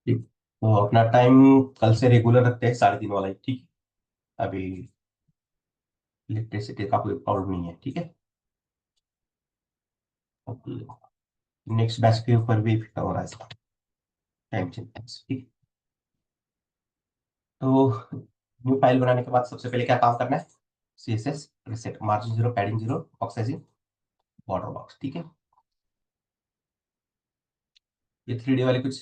ठीक। तो अपना टाइम कल से रेगुलर रखते हैं 3:30 वाला ही, ठीक है। अभी इलेक्ट्रिसिटी का कोई प्रॉब्लम नहीं है, ठीक है। नेक्स्ट बैच के ऊपर भी फिट हो रहा है इसका टाइम चेंज, ठीक। तो न्यू फाइल बनाने के बाद सबसे पहले क्या काम करना है? CSS reset, margin 0, padding 0, box sizing, border box, ठीक है। ये 3D वाले कुछ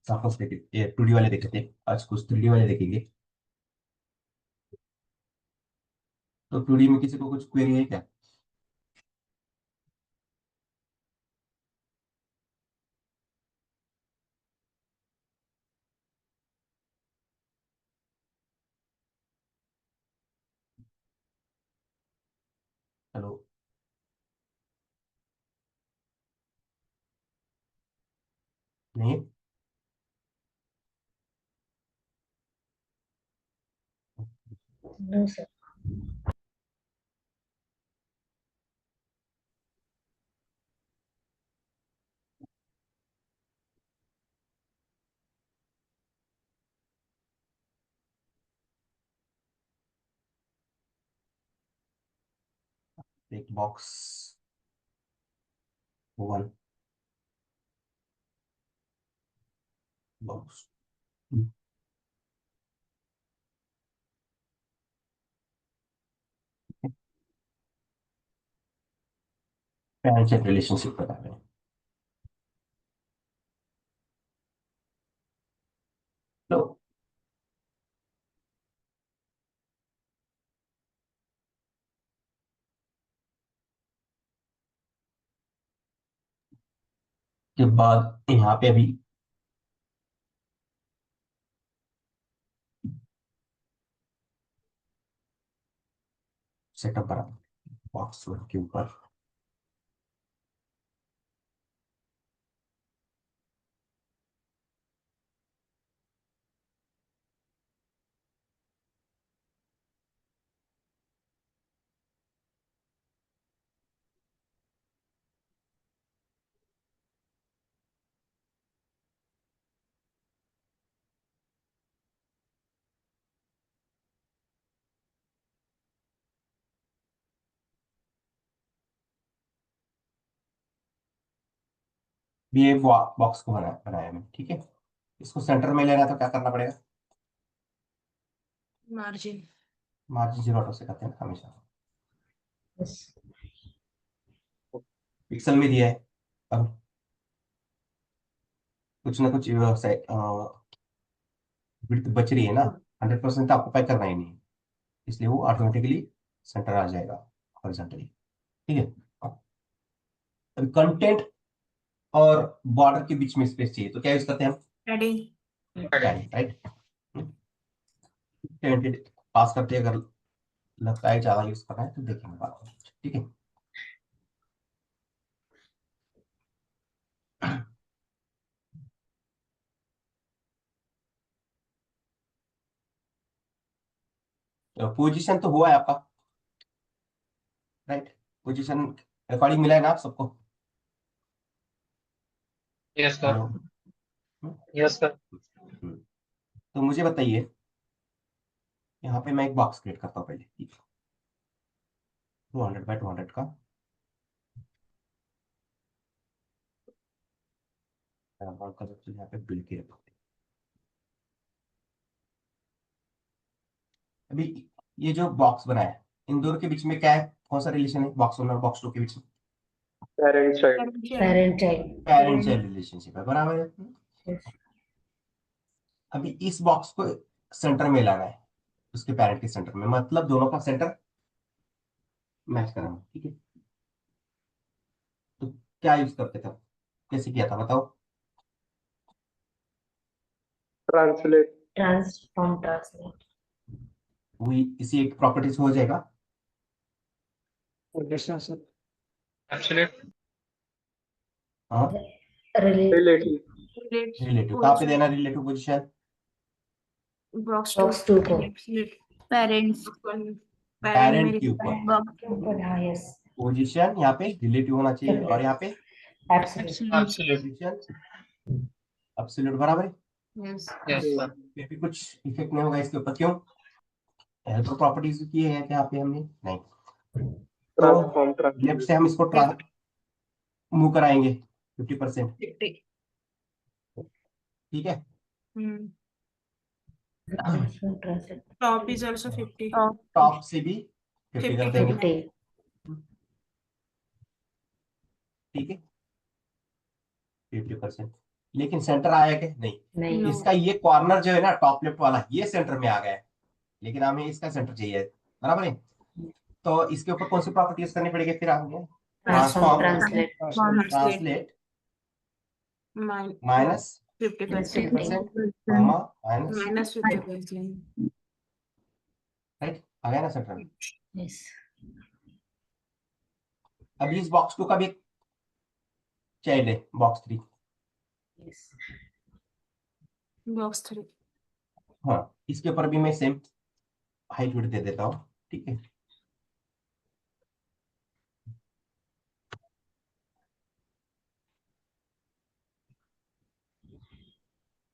सपोज देखे, ये 2D वाले देखे थे, आज कुछ 3D वाले देखेंगे। तो 2D में किसी को कुछ क्वेरी है क्या? हेलो। नहीं। No, sir. एक बॉक्स 1, बॉक्स पैरेंट रिलेशनशिप बता रहे हैं। तो के बाद यहाँ पे अभी सेटअप बना बॉक्स 1 के ऊपर। भी ये बॉक्स को बनाया मैं, ठीक है। इसको सेंटर में लेना है तो क्या करना पड़ेगा? Margin. मार्जिन 0 ऑटो से करते हैं हमेशा। Yes. पिक्सल में दिया है, अब कुछ ना कुछ विड्थ बच रही है ना। 100% तो ऑक्यूपाई करना ही नहीं है, इसलिए वो ऑटोमेटिकली सेंटर आ जाएगा हॉरिजॉन्टली, ठीक है। अब कंटेंट और बॉर्डर के बीच में स्पेस चाहिए तो क्या यूज करते हैं हम? Padding. Padding, right. टेंटेड पास करते हैं, अगर लगता है ज्यादा यूज करना है तो देखेंगे बाद में, ठीक है। पोजीशन तो हुआ है आपका, राइट। पोजीशन रिकॉर्डिंग मिला है ना आप सबको? Yes sir. Hello. Yes sir. तो मुझे बताइए, यहाँ पे मैं एक बॉक्स क्रिएट करता हूँ पहले, ठीक है। 200 बाय 200 का यहाँ पे बिल्ड किया। अभी ये जो बॉक्स बनाया है, इन दोनों के बीच में क्या है, कौन सा रिलेशन है बॉक्स 1 और बॉक्स 2 के बीच में? Parent child. Parent child. Parent child relationship है, बराबर है। Yes. अभी इस बॉक्स को सेंटर में लाना है, उसके पेरेंट के सेंटर में, मतलब दोनों का सेंटर मैच कराना, ठीक है। तो क्या यूज करते थे, कैसे किया था बताओ? ट्रांसलेट। Transform translate. वही इसी एक प्रॉपर्टीज हो जाएगा। Distance sir. एक्चुअली हाँ, Relate. रिलेटिव। रिलेटिव कहाँ पे देना, रिलेटिव पोजीशन Box two को. पेरेंट्स पेरेंट के ऊपर, ऊपर, हाँ, yes. पोजीशन यहाँ पे रिलेटिव होना चाहिए और यहाँ पे Absolute. एक्चुअली पोजीशन एब्सोल्यूट बराबर है, Yes. Yes, sir. फिर भी कुछ इफेक्ट नहीं होगा इसके ऊपर, क्यों? हेल्पर प्रॉपर्टीज की है क्या यहाँ पे हमने? नहीं। तो Transform, लेफ्ट से हम इसको मूव कराएंगे 50%, 50. ठीक है। Translate. Top is also 50. Top से भी 50 कर 50 देंगे, 50. ठीक है, 50%। लेकिन सेंटर आया क्या? नहीं। नहीं. No. इसका ये कॉर्नर जो है ना टॉप लेफ्ट वाला, ये सेंटर में आ गया है, लेकिन हमें इसका सेंटर चाहिए, बराबर है। तो इसके ऊपर कौन सी प्रॉपर्टी यूज करनी पड़ेगी फिर आगे? Transform, transform, translate. Translate Minus minus 50%. 50%, comma minus, Minus 50%. Right, आ गया ना सेंटर में। Yes. अभी इस बॉक्स 2 का भी चाइल्ड है, बॉक्स 3। Yes. Box 3. हाँ, इसके ऊपर भी मैं सेम हाइट विड्थ दे देता हूँ, ठीक है।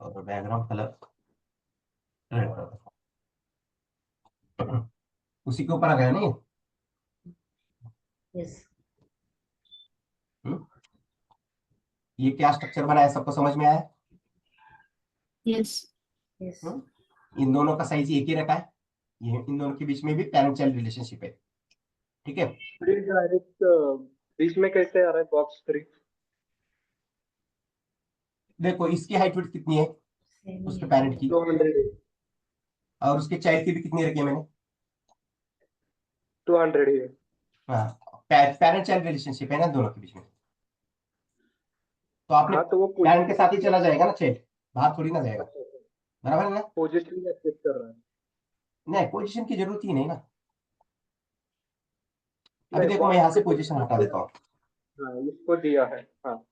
और बैकग्राउंड कलर रेड कर देता हूँ। उसी के ऊपर आ गया नहीं? Yes. ये क्या स्ट्रक्चर बनाया, सबको समझ में आया? Yes. Yes. इन दोनों का साइज एक ही रखा है, ये इन दोनों के बीच में भी पेरेंट चाइल्ड रिलेशनशिप है, ठीक है। Please डायरेक्ट बीच में कैसे आ रहा है बॉक्स 3? देखो इसकी हाइट विड्थ कितनी है, Same उसके here. पेरेंट की, 200, और उसके चाइल्ड की भी कितनी रखी है मैंने? 200 ही है। हाँ, पेरेंट चाइल्ड रिलेशनशिप है ना दोनों के बीच में, तो आपने हाँ, तो वो पेरेंट के साथ ही चला जाएगा ना चाइल्ड, बाहर थोड़ी ना जाएगा, बराबर है ना? पोजीशन में शिफ्ट कर रहा है। नहीं, पोजीशन की जरूरत ही नहीं ना। अभी नहीं, देखो मैं यहाँ से पोजीशन हटा देता हूँ, हाँ, इसको दिया है। हाँ,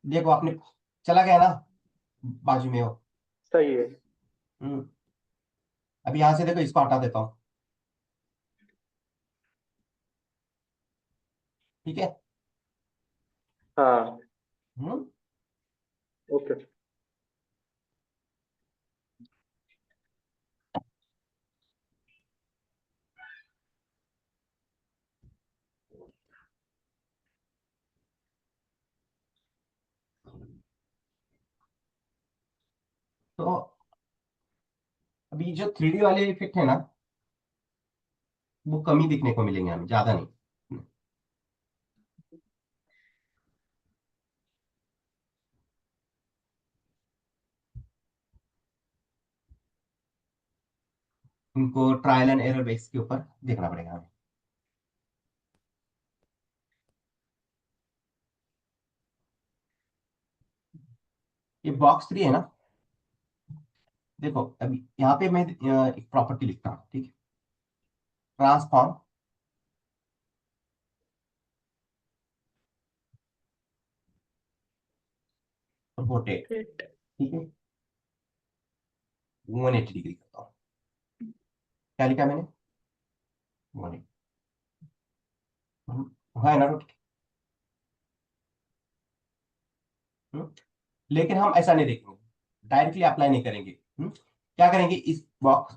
देखो आपने चला गया ना बाजू में हो। सही है। हम्म, अभी यहाँ से देखो इसको हटा देता हूँ, ठीक है। हाँ, हम्म, ओके। तो अभी जो 3D वाले इफेक्ट है ना, वो कम ही दिखने को मिलेंगे हमें, ज्यादा नहीं। इनको ट्रायल एंड एरर बेस के ऊपर देखना पड़ेगा हमें। ये बॉक्स 3 है ना, देखो अभी यहाँ पे मैं एक प्रॉपर्टी लिखता हूँ, ठीक है। ट्रांसफॉर्म रोटेट, ठीक है, 180 डिग्री करता हूँ। क्या लिखा मैंने? 180 है ना रोटेट। लेकिन हम ऐसा नहीं देखेंगे, डायरेक्टली अप्लाई नहीं करेंगे। क्या करेंगे, इस बॉक्स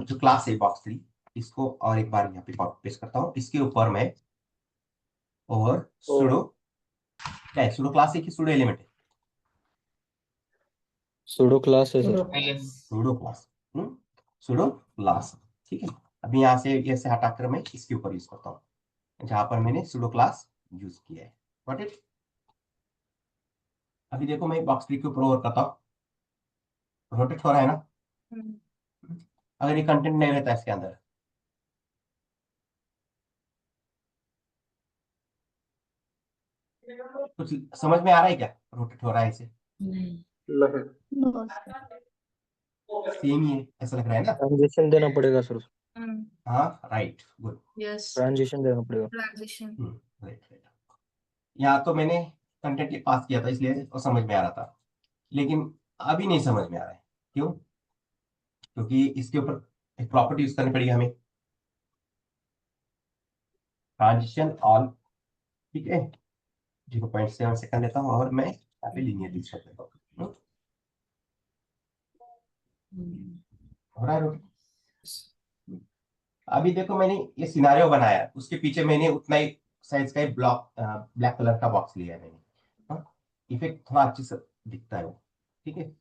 जो क्लास है बॉक्स 3, इसको और एक बार यहाँ पे कॉपी पेस्ट करता हूँ, इसके ऊपर मैं और सुडो, क्या है सुडो क्लास है कि सुडो एलिमेंट है? सूडो क्लास है सर। Yes. Pseudo class, pseudo class, ठीक है। अभी यहाँ से ऐसे हटाकर मैं इसके ऊपर यूज करता हूँ जहां पर मैंने सुडो क्लास यूज किया है, गॉट इट। अभी देखो मैं बॉक्स 3 के ऊपर और करता हूँ, रोटेट हो रहा है ना। अगर ये कंटेंट नहीं रहता इसके अंदर, कुछ समझ में आ रहा है क्या रोटेट हो रहा है इसे? नहीं. नहीं, सेम ही है, ऐसा लग रहा है ना? ट्रांजिशन देना पड़ेगा सर। हाँ, राइट, गुड। Yes. ट्रांजिशन देना पड़ेगा। Transition. Right right. यहाँ तो मैंने कंटेंट पास किया था इसलिए वो समझ में आ रहा था, लेकिन अभी नहीं समझ में आ रहा है, क्यों? क्योंकि इसके ऊपर एक प्रॉपर्टी यूज करनी पड़ेगी हमें, ट्रांजिशन ऑल, ठीक है। 0.7 सेकंड लेता हूँ और मैं यहाँ पे लीनियर यूज कर देता हूँ। हो रहा है रोटेट। अभी देखो मैंने ये सिनारियो बनाया, उसके पीछे मैंने उतना ही साइज का एक ब्लॉक ब्लैक कलर का बॉक्स लिया है मैंने। इफेक्ट थोड़ा अच्छे से दिखता है वो, ठीक है।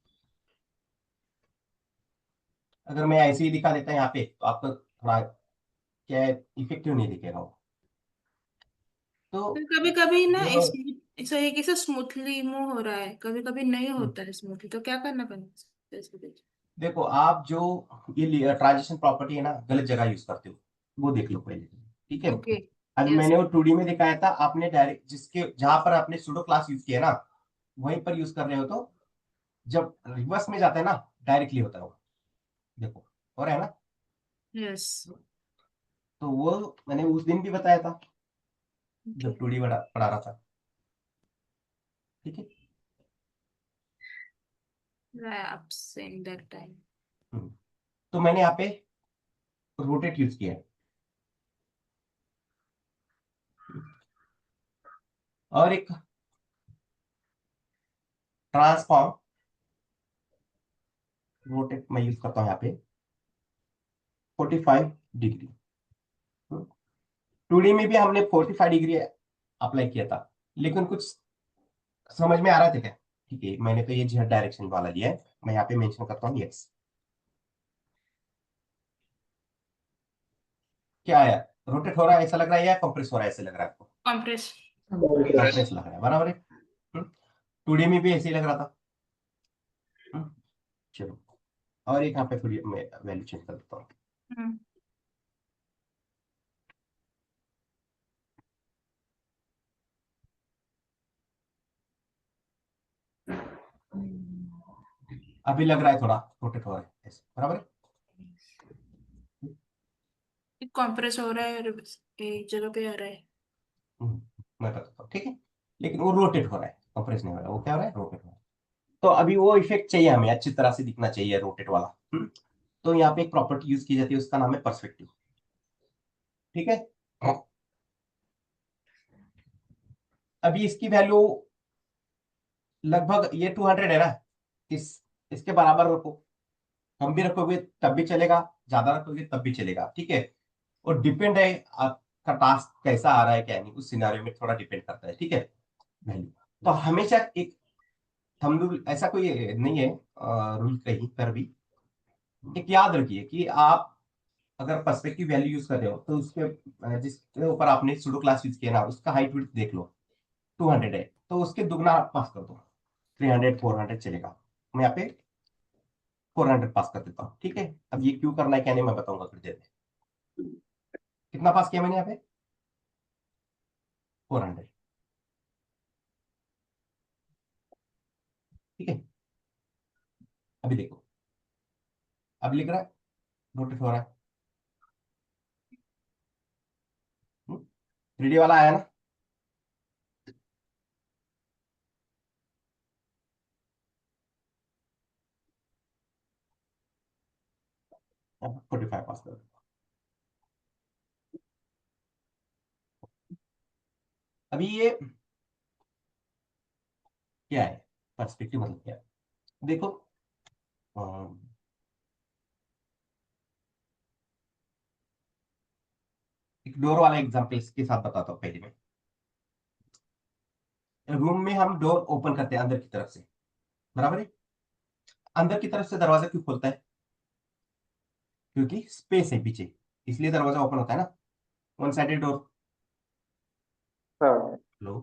अगर मैं ऐसे ही दिखा देता यहाँ पे तो आपको थोड़ा क्या इफेक्टिव नहीं दिखेगा वो। तो कभी कभी ना जो इस तरीके से स्मूथली मूव हो रहा है, कभी कभी नहीं होता है स्मूथली, तो क्या करना पड़ेगा इसके लिए? देखो आप जो ये ट्रांजिशन प्रॉपर्टी है ना, गलत जगह यूज करते हो, वो देख लो पहले, ठीक है। ओके। अभी यस। मैंने वो 2D में दिखाया था, आपने डायरेक्ट जिसके जहां पर आपने सूडो क्लास यूज किया ना वहीं पर यूज कर रहे हो, तो जब रिवर्स में जाता है ना डायरेक्टली होता है वो, देखो हो रहा है ना। यस। तो वो मैंने उस दिन भी बताया था ओके। जब 2D पढ़ा रहा था, ठीक है। आप सेइंग दैट टाइम। तो मैंने यहाँ पे रोटेट यूज किया है, और एक ट्रांसफॉर्म रोटेट मैं यूज करता हूँ यहाँ पे 45 डिग्री। 2D में भी हमने 45 डिग्री अप्लाई किया था, लेकिन कुछ समझ में आ रहा था क्या? ठीक है, मैंने तो ये जेड डायरेक्शन वाला लिया है, मैं यहाँ पे मेंशन करता हूँ यस। क्या है, रोटेट हो रहा है ऐसा लग रहा है या कंप्रेस हो रहा है ऐसा लग रहा है आपको? कंप्रेस। कंप्रेस लग रहा है, बराबर है। 2D में भी ऐसे ही लग रहा था। हम्म, चलो, और एक यहाँ पे थोड़ी मैं वैल्यू चेंज कर देता हूँ। अभी लग रहा है थोड़ा रोटेट हो रहा है ऐसे, बराबर है। कंप्रेस हो रहा है और एक जगह पे आ रहा है। हम्म, मैं बताता हूँ, ठीक है। लेकिन वो रोटेट हो रहा है, कंप्रेस नहीं हो रहा है, वो क्या हो रहा है, रोटेट हो रहा है। तो अभी वो इफेक्ट चाहिए हमें, अच्छी तरह से दिखना चाहिए रोटेट वाला। तो यहाँ पे एक प्रॉपर्टी यूज की जाती है, उसका नाम है पर्सपेक्टिव, ठीक है। अभी इसकी वैल्यू लगभग ये 200 है ना, इस इसके बराबर रखो, कम भी रखोगे तब भी चलेगा, ज्यादा रखोगे तब भी चलेगा, ठीक है। और डिपेंड है आपका टास्क कैसा आ रहा है क्या नहीं, उस सिनारियो में थोड़ा डिपेंड करता है, ठीक है वैल्यू। तो हमेशा एक थंब रूल ऐसा कोई नहीं है रूल कहीं पर भी। एक याद रखिए कि आप अगर पर्सपेक्टिव वैल्यू यूज कर रहे हो तो उसके जिसके ऊपर आपने सुडो क्लास यूज किया ना उसका हाइट विड्थ देख लो, 200 है तो उसके दुगना पास कर दो, 300 400 चलेगा। मैं यहाँ पे 400 पास कर देता हूँ, ठीक है। अब ये क्यों करना है क्या नहीं मैं बताऊंगा थोड़ी देर में। कितना पास किया मैंने यहाँ पे, 400, ठीक है। अभी देखो, अब लिख रहा है, रोटेट हो रहा है। 3D वाला आया ना। 45 पास कर दो। अभी ये क्या है, पर्सपेक्टिव मतलब क्या है, देखो अम, एक डोर वाला एग्जांपल इसके साथ बताता हूँ पहले मैं। रूम में हम डोर ओपन करते हैं अंदर की तरफ से, बराबर है। अंदर की तरफ से दरवाजा क्यों खोलता है, क्योंकि स्पेस है पीछे, इसलिए दरवाजा ओपन होता है ना, वन साइडेड डोर। हाँ, लो,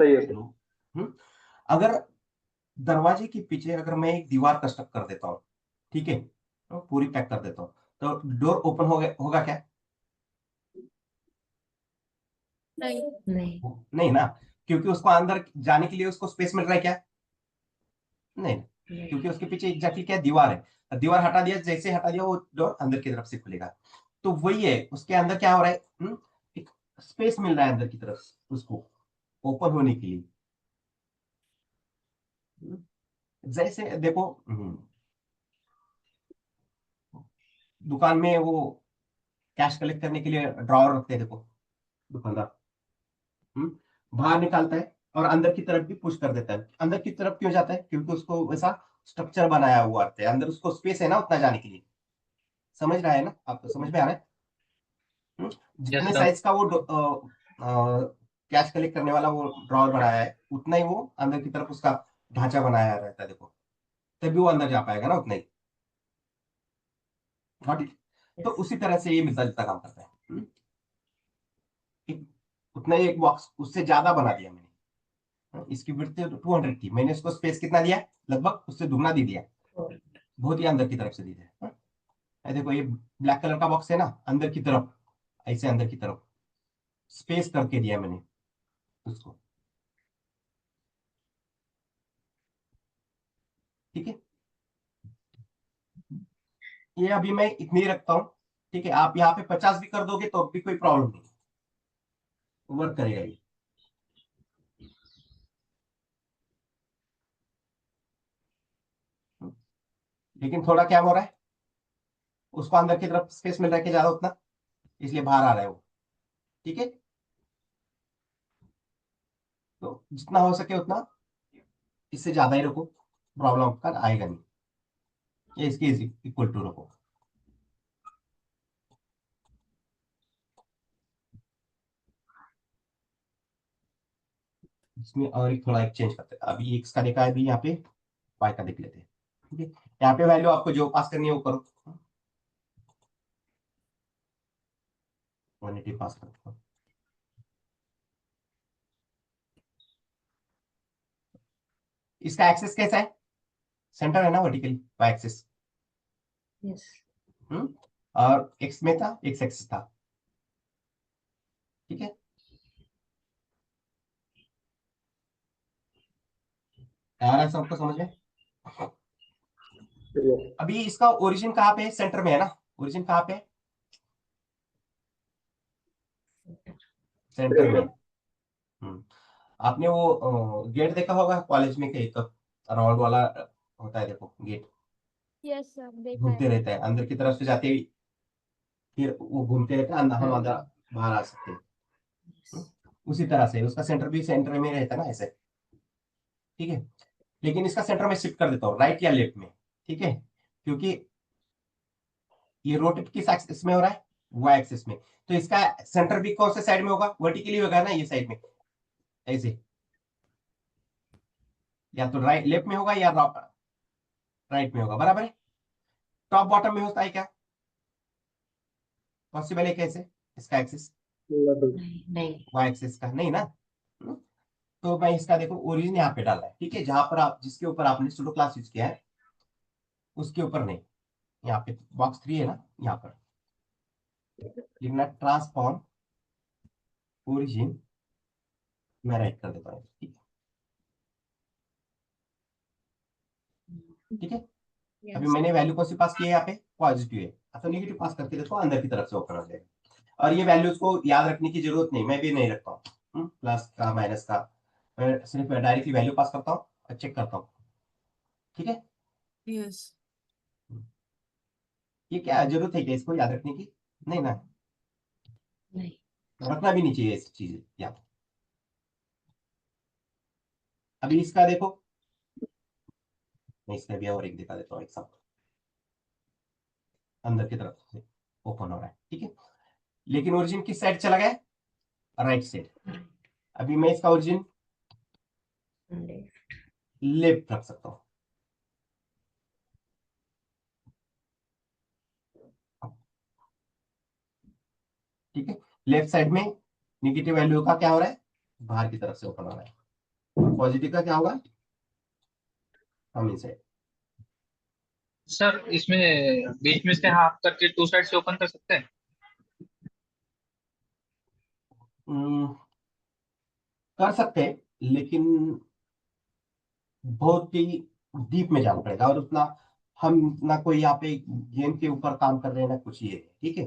सही है सर। लो। हम्म अगर दरवाजे के पीछे अगर मैं एक दीवार कंस्ट्रक्ट कर देता हूँ, ठीक है, तो पूरी पैक कर देता हूँ, तो डोर ओपन होगा क्या? नहीं। नहीं। नहीं ना, क्योंकि उसको अंदर जाने के लिए उसको स्पेस मिल रहा है क्या? नहीं, नहीं। क्योंकि उसके पीछे एग्जैक्टली क्या है, दीवार है, दीवार हटा दिया, जैसे हटा दिया वो डोर अंदर की तरफ से खुलेगा। तो वही है, उसके अंदर क्या हो रहा है, एक स्पेस मिल रहा है अंदर की तरफ उसको ओपन होने के लिए। हम्म, जैसे देखो, दुकान में वो कैश कलेक्ट करने के लिए ड्रॉवर रखते हैं, देखो दुकानदार बाहर निकालता है और अंदर की तरफ भी पुश कर देता है। अंदर की तरफ क्यों जाता है, क्योंकि उसको वैसा स्ट्रक्चर बनाया हुआ अर्थ है, अंदर उसको स्पेस है ना उतना जाने के लिए। समझ रहा है ना, आपको समझ में आ रहा है? हम्म? यस जितने सर। साइज का वो कैश कलेक्ट करने वाला वो ड्रॉर बनाया है, उतना ही वो अंदर की तरफ उसका ढांचा बनाया रहता है, देखो। तभी वो अंदर जा पाएगा ना, उतना ही। Got it? तो Yes. उसी तरह से ये मिलता जुलता काम करता है। उतना ही एक बॉक्स उससे ज्यादा बना दिया मैंने। इसकी विड्थ 200 थी, मैंने उसको स्पेस कितना दिया? लगभग उससे दुगना दे दिया। Four. बहुत ही अंदर की तरफ से दे दिया। देखो ये ब्लैक कलर का बॉक्स है ना, अंदर की तरफ, ऐसे अंदर की तरफ स्पेस करके दिया मैंने उसको। ठीक है, ये अभी मैं इतनी ही रखता हूँ। ठीक है, आप यहाँ पे 50 भी कर दोगे तो भी कोई प्रॉब्लम नहीं, वर्क करेगा ये। लेकिन थोड़ा क्या हो रहा है, उसको अंदर की तरफ स्पेस मिल रहा है कि ज्यादा उतना, इसलिए बाहर आ रहा है वो। ठीक है, तो जितना हो सके उतना, इससे ज्यादा ही रखो, प्रॉब्लम का आएगा नहीं। ये इसके इक्वल टू रखो। इसमें और एक थोड़ा एक चेंज करते हैं, अभी एक्स का देखा है, अभी यहाँ पे वाई का देख लेते हैं। ठीक है, यहाँ पे वैल्यू आपको जो पास करनी है वो करो। 180 पास करो। इसका एक्सेस कैसा है? सेंटर है ना, वर्टिकली वाई एक्सेस। Yes. और एक्स में था, एक्स एक्सिस था। ठीक है, आ रहा है सबको समझ में? Yes. अभी इसका ओरिजिन कहाँ पे है? सेंटर में है ना। ओरिजिन कहाँ पे है? सेंटर में है। हम्म, आपने वो गेट देखा होगा कॉलेज में, के एक राउंड वाला होता है, देखो गेट यस सर देखा है। घूमते रहता है, अंदर की तरफ से जाते ही फिर वो घूमते रहता है, अंदर हम अंदर बाहर आ सकते हैं। हम्म, उसी तरह से उसका सेंटर भी सेंटर में रहता है ना, ऐसे। ठीक है, लेकिन इसका सेंटर में शिफ्ट कर देता हूँ, राइट या लेफ्ट में। ठीक है, क्योंकि ये रोटेट किस एक्सिस में हो रहा है? वाई एक्सिस में। तो इसका सेंटर भी कौन से साइड में होगा? वर्टिकली होगा ना, ये साइड में, ऐसे। या तो राइट लेफ्ट में होगा या राइट में होगा, बराबर है। टॉप बॉटम में होता है क्या? पॉसिबल है कैसे? इसका एक्सिस Level. नहीं. वाई एक्सिस का नहीं ना। हम्म, तो मैं इसका देखो ओरिजिन यहाँ पे डाला है। ठीक है, जहां पर आप जिसके ऊपर आपने सुडो क्लास यूज किया है उसके ऊपर नहीं, यहाँ पे बॉक्स 3 है ना, यहाँ पर लिखना ट्रांसफॉर्म ओरिजिन। मैं राइट कर देता हूँ। ठीक है, ठीक है। अभी Yes. मैंने वैल्यू कौन सी पास की है? यहाँ पे पॉजिटिव है, तो नेगेटिव पास करके देखो, अंदर की तरफ से ओपन हो जाएगा। और ये वैल्यूज को याद रखने की जरूरत नहीं, मैं भी नहीं रखता हूँ प्लस का माइनस का। मैं सिर्फ डायरेक्टली वैल्यू पास करता हूँ और चेक करता हूँ। ठीक है, यस। ये क्या जरूरत है क्या इसको याद रखने की? नहीं ना, नहीं. रखना भी नहीं चाहिए ऐसी चीजें याद। अभी इसका देखो, मैं इसका भी और एक दिखा देता हूँ एग्जाम्पल। अंदर की तरफ से ओपन हो रहा है। ठीक है, लेकिन ओरिजिन किस साइड चला गया? Right side. अभी मैं इसका ओरिजिन Left. लेफ्ट रख सकता हूँ। ठीक है, लेफ्ट साइड में निगेटिव वैल्यू का क्या हो रहा है? बाहर की तरफ से ओपन हो रहा है। पॉजिटिव का क्या होगा? हम इनसाइड। सर इसमें बीच में से हाफ करके टू साइड से ओपन कर सकते हैं? कर सकते हैं, लेकिन बहुत ही डीप में जाना पड़ेगा, और उतना हम ना कोई यहाँ पे गेम के ऊपर काम कर रहे हैं ना कुछ ये। ठीक है,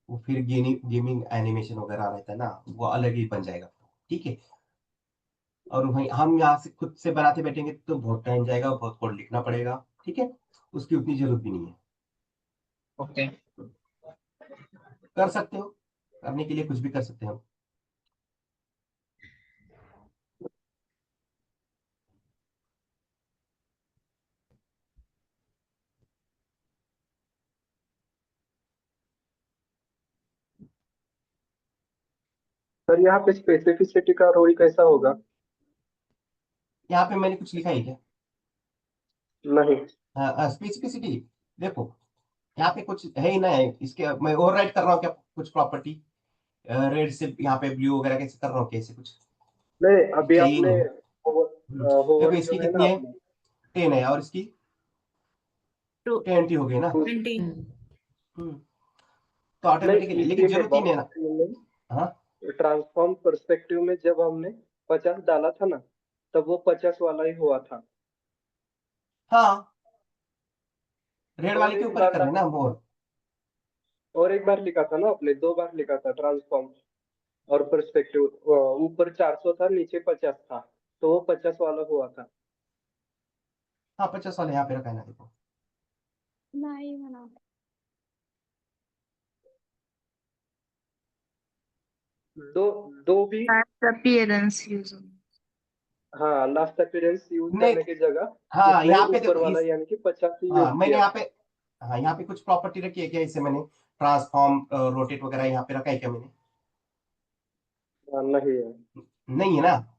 वो फिर गेमिंग एनिमेशन वगैरह रहता है ना, वो अलग ही बन जाएगा। ठीक है, और वहीं हम यहाँ से खुद से बनाते बैठेंगे तो बहुत टाइम जाएगा, बहुत कोड लिखना पड़ेगा। ठीक है, उसकी उतनी जरूरत भी नहीं है। ओके। कर सकते हो, करने के लिए कुछ भी कर सकते हो। सर यहाँ पे स्पेसिफिसिटी का रोल कैसा होगा? यहाँ पे मैंने कुछ लिखा है क्या? नहीं। स्पेसिफिसिटी देखो, यहाँ पे कुछ है ही ना है इसके, मैं ओवर राइट कर रहा हूँ क्या कुछ प्रॉपर्टी? रेड से यहाँ पे ब्लू वगैरह कैसे कर रहा हूँ, कैसे कुछ नहीं, अभी चाहिए आपने नहीं। देखो होवर इसकी जो है ना कितनी है, आपने 10 है, और इसकी टू 20 हो गई ना। 20। हम्म, तो नहीं, ऑटोमेटिकली, लेकिन इसी में जरूरत ही नहीं है ना। बॉक्स में हाँ ट्रांसफॉर्म पर्सपेक्टिव में जब हमने 50 डाला था ना, तब वो 50 वाला ही हुआ था। हाँ, रेड और वाले के एक ऊपर ही बार कर रहे हैं ना हम, और एक बार लिखा था ना आपने, 2 बार लिखा था ट्रांसफॉर्म और पर्सपेक्टिव। ऊपर 400 था, नीचे 50 था, तो वो 50 वाला हुआ था। हाँ 50 वाले यहाँ पे रखा है ना, देखो। नहीं मना। दो दो भी। Last appearance use होगा। हाँ, लास्ट अपीयरेंस यूज नहीं, करने की जगह हाँ उसने यहाँ पे ऊपर देखो वाला इस, यानी कि 50 ही हाँ यूज मैंने किया। यहाँ पे, हाँ यहाँ पे कुछ प्रॉपर्टी रखी है क्या, इससे मैंने ट्रांसफॉर्म रोटेट वगैरह यहाँ पे रखा है क्या मैंने? नहीं है। नहीं है ना।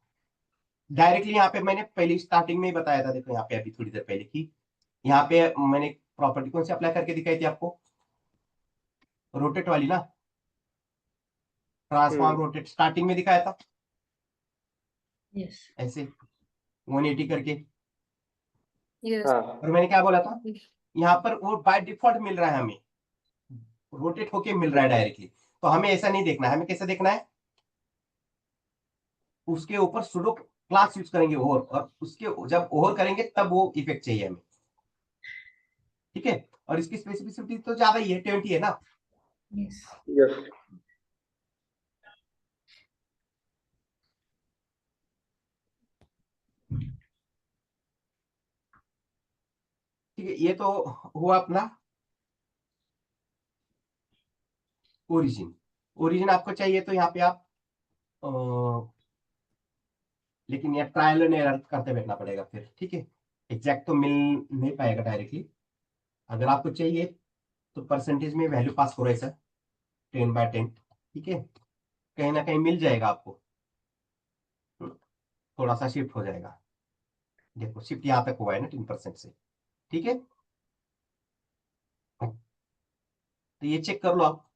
डायरेक्टली यहाँ पे मैंने पहले स्टार्टिंग में ही बताया था, देखो यहाँ पे अभी थोड़ी देर पहले की, यहाँ पे मैंने प्रॉपर्टी कौन सी अप्लाई करके दिखाई थी आपको? रोटेट वाली ना, ट्रांसफॉर्म हम्म। रोटेट स्टार्टिंग में दिखाया था Yes. ऐसे 180 करके। यस। हाँ। और मैंने क्या बोला था, यहाँ पर वो बाय डिफॉल्ट मिल रहा है हमें, रोटेट होके मिल रहा है डायरेक्टली। तो हमें ऐसा नहीं देखना है, हमें कैसे देखना है, उसके ऊपर सुडो क्लास यूज करेंगे ओवर, और उसके जब ओवर करेंगे तब वो इफेक्ट चाहिए हमें, ठीक है। और इसकी स्पेसिफिसिटी तो ज्यादा ही है, 20 है ना। Yes. यस। ठीक है, ये तो हुआ अपना ओरिजिन। ओरिजिन आपको चाहिए तो यहाँ पे आप लेकिन ये ट्रायल एंड एरर करते बैठना पड़ेगा फिर, ठीक है। एग्जैक्ट तो मिल नहीं पाएगा डायरेक्टली। अगर आपको चाहिए तो परसेंटेज में वैल्यू पास करो ऐसा, 10/10, ठीक है, कहीं ना कहीं मिल जाएगा आपको। थोड़ा सा शिफ्ट हो जाएगा, देखो शिफ्ट यहाँ तक हुआ है ना 10% से, ठीक है। तो ये चेक कर लो आप।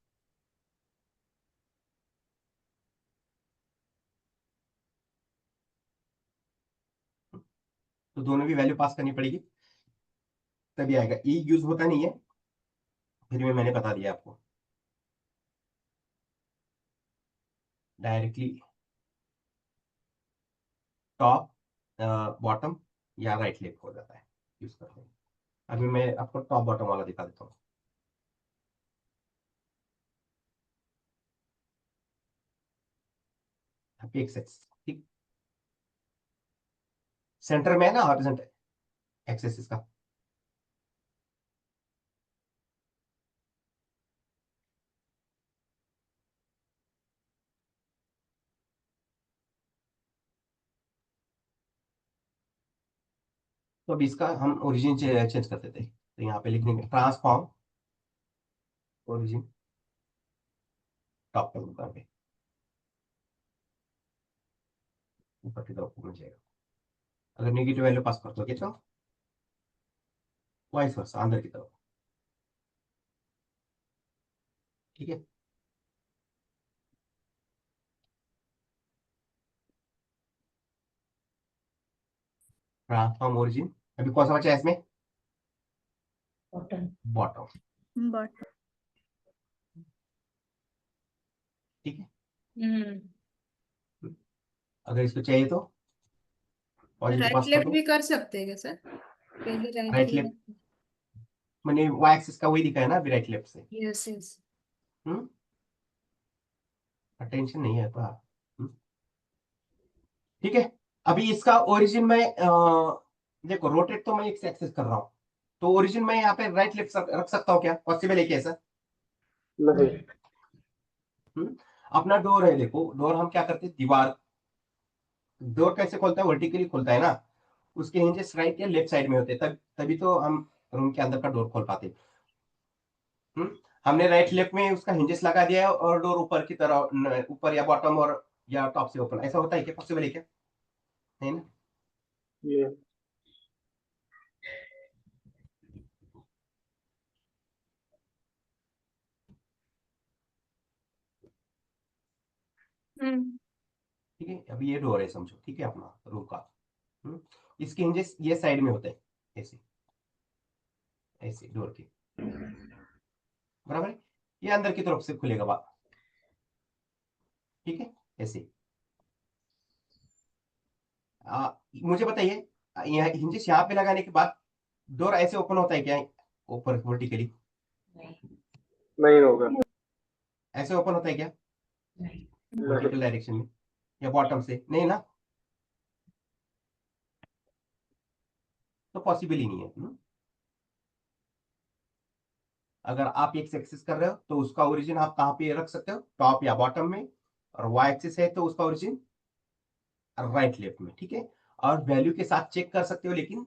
तो दोनों भी वैल्यू पास करनी पड़ेगी तभी आएगा। ई यूज होता नहीं है, फिर भी मैंने बता दिया आपको, डायरेक्टली टॉप बॉटम या राइट लेफ्ट हो जाता है यूज करते हैं। अभी मैं आपको टॉप बॉटम वाला दिखा देता हूँ। एक्सेस, ठीक, सेंटर में है ना हॉरिजॉन्टल एक्सेस इसका। तो अभी इसका हम ओरिजिन चेंज कर देते हैं, तो यहाँ पे लिखने के ट्रांसफॉर्म ओरिजिन टॉप पे ऊपर पे, ऊपर की तरफ घूम जाएगा। अगर नेगेटिव वैल्यू पास कर दोगे तो वाइस वर्सा अंदर की तरफ, ठीक है। ट्रांसफॉर्म ओरिजिन, अभी कौन सा बचा है इसमें? Bottom. बॉटम, बट ठीक है। Hmm. अगर इसको चाहिए तो पॉजिटिव राइट पास कर लेफ्ट दो। भी कर सकते हैं क्या सर? पहले राइट राइट लेफ्ट, किया। मैंने वाई एक्सिस का वही दिखा है ना अभी, राइट लेफ्ट से। Yes yes. हम्म, अटेंशन नहीं है तो ठीक है। अभी इसका ओरिजिन में देखो रोटेट तो मैं एक से एक्सेस कर रहा हूँ, तो ओरिजिन में यहाँ पे राइट लेफ्ट रख सकता हूँ क्या, पॉसिबल है क्या ऐसा? नहीं। अपना डोर है, देखो डोर हम क्या करते हैं, दीवार, डोर कैसे खोलता है, वर्टिकली खोलता है ना, उसके हिंजेस राइट या लेफ्ट साइड में होते हैं, तभी तो हम रूम के अंदर का डोर खोल पाते हैं। हमने राइट लेफ्ट में उसका हिंजेस लगा दिया है और डोर ऊपर की तरफ, ऊपर या बॉटम और या टॉप से ओपन, ऐसा होता है क्या? पॉसिबल है क्या? नहीं ना? ये हम्म ठीक है, अभी ये डोर है समझो, ठीक है, अपना रूम का। हम्म, इसके हिंजेस ये साइड में होते हैं, ऐसे ऐसे डोर के, बराबर है। ये अंदर की तरफ से खुलेगा बात, ठीक है, ऐसे। मुझे बताइए, यहाँ हिंजेस यहाँ पे लगाने के बाद डोर ऐसे ओपन होता है क्या ऊपर वर्टिकली? नहीं होगा। ऐसे ओपन होता है क्या नहीं। वर्टिकल डायरेक्शन में, या बॉटम से? नहीं ना, तो पॉसिबल ही नहीं है। अगर आप एक्स एक्सिस कर रहे हो तो उसका ओरिजिन आप कहाँ पे रख सकते हो? टॉप या बॉटम में। और वाई एक्सिस है तो उसका ओरिजिन राइट लेफ्ट में, ठीक है। और वैल्यू के साथ चेक कर सकते हो, लेकिन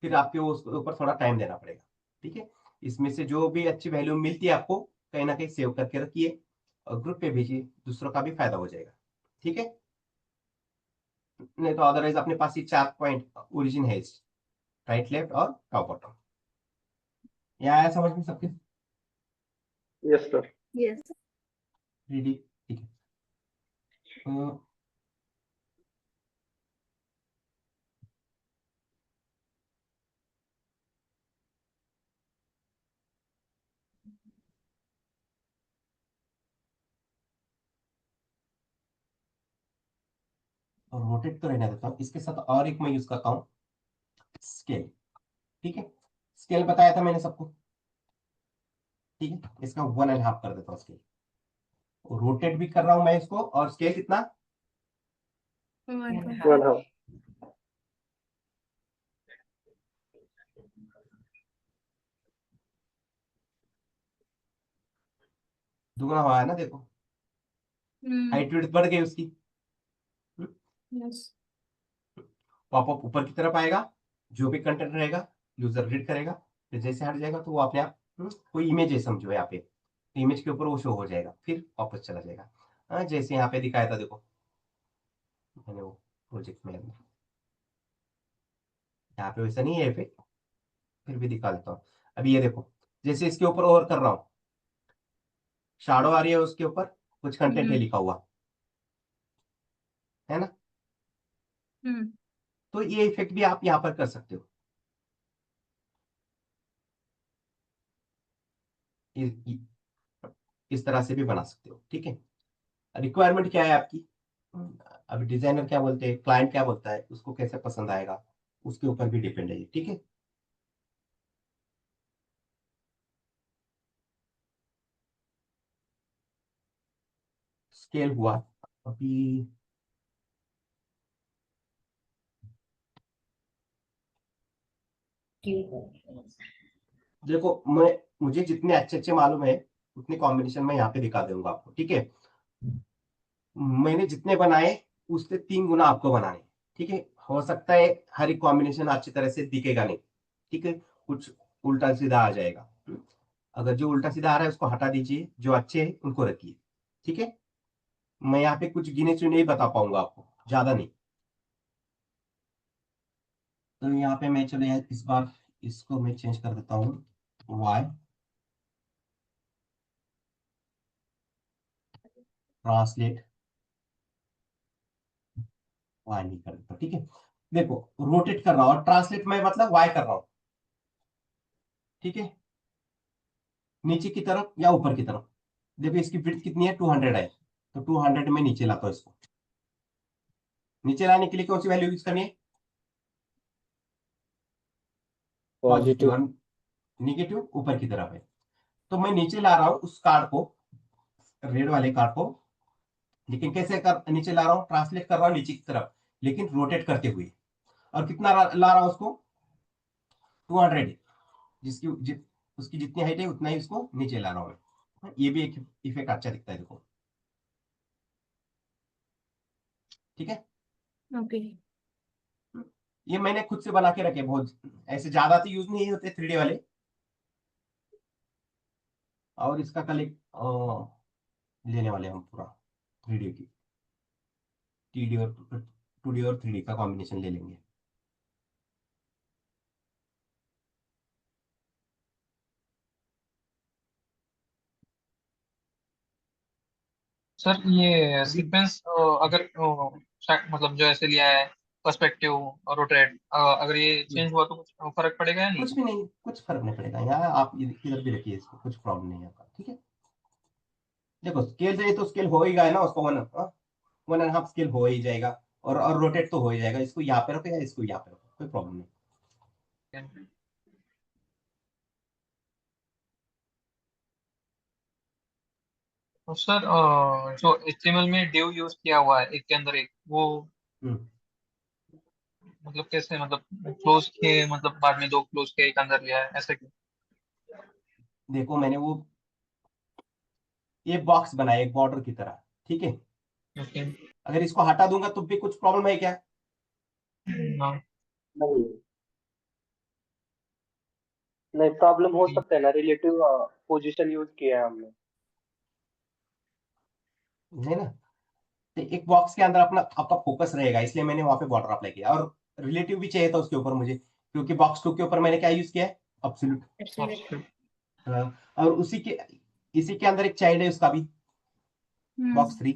फिर आपको उसके ऊपर थोड़ा टाइम देना पड़ेगा, ठीक है। इसमें से जो भी अच्छी वैल्यू मिलती है आपको, कहीं ना कहीं सेव करके रखिए और ग्रुप पे भेजिए, दूसरों का भी फायदा हो जाएगा, ठीक है। नहीं तो अदरवाइज अपने पास ही 4 पॉइंट ओरिजिन है, राइट लेफ्ट और टॉप बॉटम। यहाँ आया समझ में सबके? Yes sir. यस। रेडी, ठीक है। और रोटेट तो रहने देता हूँ, इसके साथ और एक मैं यूज करता हूँ, स्केल, ठीक है। स्केल बताया था मैंने सबको, ठीक है। इसका 1.5 कर देता हूँ स्केल, रोटेट भी कर रहा हूं मैं इसको, और स्केल कितना? 1.5। 1/2। दुगना हुआ है ना, देखो हाइट विड्थ बढ़ गई उसकी। यस। पॉपअप ऊपर की तरफ आएगा, जो भी कंटेंट रहेगा यूजर रीड करेगा, फिर जैसे हट जाएगा तो वो अपने आप, कोई इमेज है समझो यहाँ पे, इमेज के ऊपर वो शो हो जाएगा, फिर वापस चला जाएगा। जैसे यहाँ पे दिखाया था, देखो मैंने वो प्रोजेक्ट में, यहाँ पे वैसा नहीं है पे, फिर भी दिखा देता हूँ। अभी ये देखो, जैसे इसके ऊपर ओवर कर रहा हूँ, शैडो आ रही है उसके ऊपर, कुछ कंटेंट है लिखा हुआ, है ना। हम्म तो ये इफेक्ट भी आप यहाँ पर कर सकते हो, इस इस तरह से भी बना सकते हो, ठीक है। रिक्वायरमेंट क्या है आपकी? अभी डिजाइनर क्या बोलते हैं, क्लाइंट क्या बोलता है, उसको कैसे पसंद आएगा, उसके ऊपर भी डिपेंड है ये, ठीक है। स्केल हुआ अभी, देखो मुझे जितने अच्छे अच्छे मालूम है उतने कॉम्बिनेशन में यहाँ पे दिखा दूंगा आपको, ठीक है। मैंने जितने बनाए उससे 3 गुना आपको बनाने हैं, ठीक है। हो सकता है हर एक कॉम्बिनेशन अच्छी तरह से दिखेगा नहीं, ठीक है, कुछ उल्टा सीधा आ जाएगा। अगर जो उल्टा सीधा आ रहा है उसको हटा दीजिए, जो अच्छे हैं उनको रखिए, ठीक है। मैं यहाँ पे कुछ गिने चुने ही बता पाऊंगा आपको, ज्यादा नहीं। तो यहाँ पे मैं, चलो यार इस बार इसको मैं चेंज कर देता हूँ, वाई ट्रांसलेट, वाई नहीं कर देता, ठीक है। देखो रोटेट कर रहा हूँ और ट्रांसलेट मैं मतलब वाई कर रहा हूँ, ठीक है, नीचे की तरफ या ऊपर की तरफ। देखो इसकी विड्थ कितनी है, 200 है, तो 200 में नीचे लाता हूँ इसको। नीचे लाने के लिए कौन सी वैल्यू यूज करनी है? पॉजिटिव। पॉजिटिव। और निगेटिव ऊपर की तरफ है, तो मैं नीचे ला रहा हूँ उस कार्ड को, रेड वाले कार्ड को। लेकिन कैसे कर नीचे ला रहा हूँ, ट्रांसलेट कर रहा हूँ नीचे की तरफ, लेकिन रोटेट करते हुए। और कितना ला रहा हूँ उसको? 200, उसकी जितनी हाइट है उतना ही उसको नीचे ला रहा हूँ मैं। ये भी एक इफेक्ट अच्छा दिखता है, देखो, ठीक है। ओके। ये मैंने खुद से बना के रखे, बहुत ऐसे ज्यादा तो यूज नहीं होते 3D वाले। और इसका कल एक लेने वाले हैं हम पूरा 3D की, 3D और 2D और 3D का कॉम्बिनेशन ले लेंगे। सर ये सीक्वेंस अगर मतलब जो ऐसे लिया है पर्सपेक्टिव और रोटेट, अगर ये चेंज हुआ तो कुछ फर्क पड़ेगा या नहीं? कुछ भी नहीं, कुछ फर्क नहीं पड़ेगा। यहाँ आप इधर भी रखिए इसको, कुछ प्रॉब्लम नहीं है आपका, ठीक है। देखो स्केल चाहिए तो स्केल हो ही गया है ना उसको, 1.5 स्केल हो ही जाएगा, और रोटेट तो हो ही जाएगा। इसको यहाँ पे रखो या इसको यहाँ पे रखो, कोई प्रॉब्लम नहीं। तो सर जो HTML में div यूज किया हुआ है एक के अंदर एक, वो हम्म, मतलब कैसे, मतलब क्लोज किए, मतलब बाद में 2 क्लोज के एक अंदर लिया है, ऐसे क्यों? देखो मैंने वो ये बॉक्स बनाया एक बॉर्डर की तरह, ठीक है। ओके। अगर इसको हटा दूंगा तो भी कुछ प्रॉब्लम है क्या? हाँ। नहीं नहीं, प्रॉब्लम हो सकता है ना, रिलेटिव पोजीशन यूज किया है हमने। नहीं ना, तो एक बॉक्स के अंदर अपना आपका फोकस रहेगा, इसलिए मैंने वहां पे बॉर्डर अप्लाई किया। और रिलेटिव भी चाहिए था उसके ऊपर मुझे, क्योंकि बॉक्स 2 के ऊपर मैंने क्या यूज किया है, एब्सोल्यूट। Absolute. और इसी के अंदर एक चाइल्ड है उसका भी, बॉक्स 3,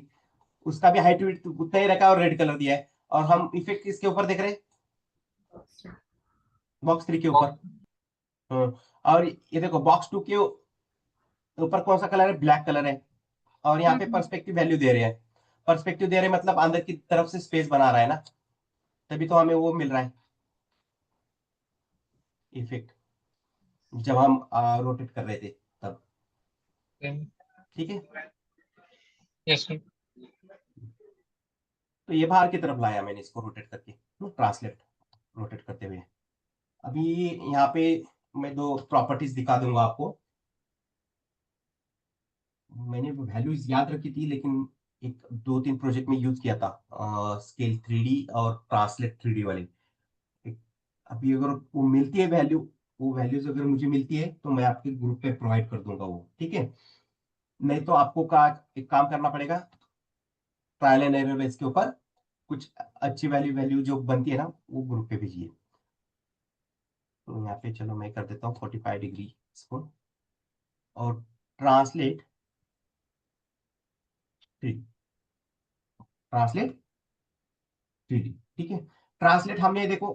उसका भी हाइट विड्थ उतना ही रखा है और रेड कलर दिया है। और हम इफेक्ट किसके ऊपर देख रहे हैं, बॉक्स 3 के ऊपर। और ये देखो बॉक्स 2 के ऊपर कौन सा कलर है, ब्लैक कलर है। और यहाँ पे पर्सपेक्टिव वैल्यू दे रहे हैं। पर्सपेक्टिव दे रहे हैं मतलब अंदर की तरफ से स्पेस बना रहा है ना, तभी तो हमें वो मिल रहा है इफेक्ट, जब हम रोटेट कर रहे थे तब, ठीक है। Yes sir. तो ये बाहर की तरफ लाया मैंने इसको रोटेट करके, ट्रांसलेट रोटेट करते हुए। अभी यहाँ पे मैं 2 प्रॉपर्टीज दिखा दूंगा आपको। मैंने वैल्यूज याद रखी थी, लेकिन एक 2-3 प्रोजेक्ट में यूज किया था, स्केल 3D और ट्रांसलेट 3D वाले। अभी अगर वो मिलती है वैल्यू, वो वैल्यूज अगर मुझे मिलती है तो मैं आपके ग्रुप पे प्रोवाइड कर दूंगा वो, ठीक है। नहीं तो आपको एक काम करना पड़ेगा, ट्रायल एंड एरर बेस के ऊपर कुछ अच्छी वैल्यू जो बनती है ना, वो ग्रुप पे भेजिए। तो यहाँ पे चलो मैं कर देता हूँ 45 डिग्री इसको, और ट्रांसलेट ट्रांसलेट 3D, ठीक है। ट्रांसलेट हमने देखो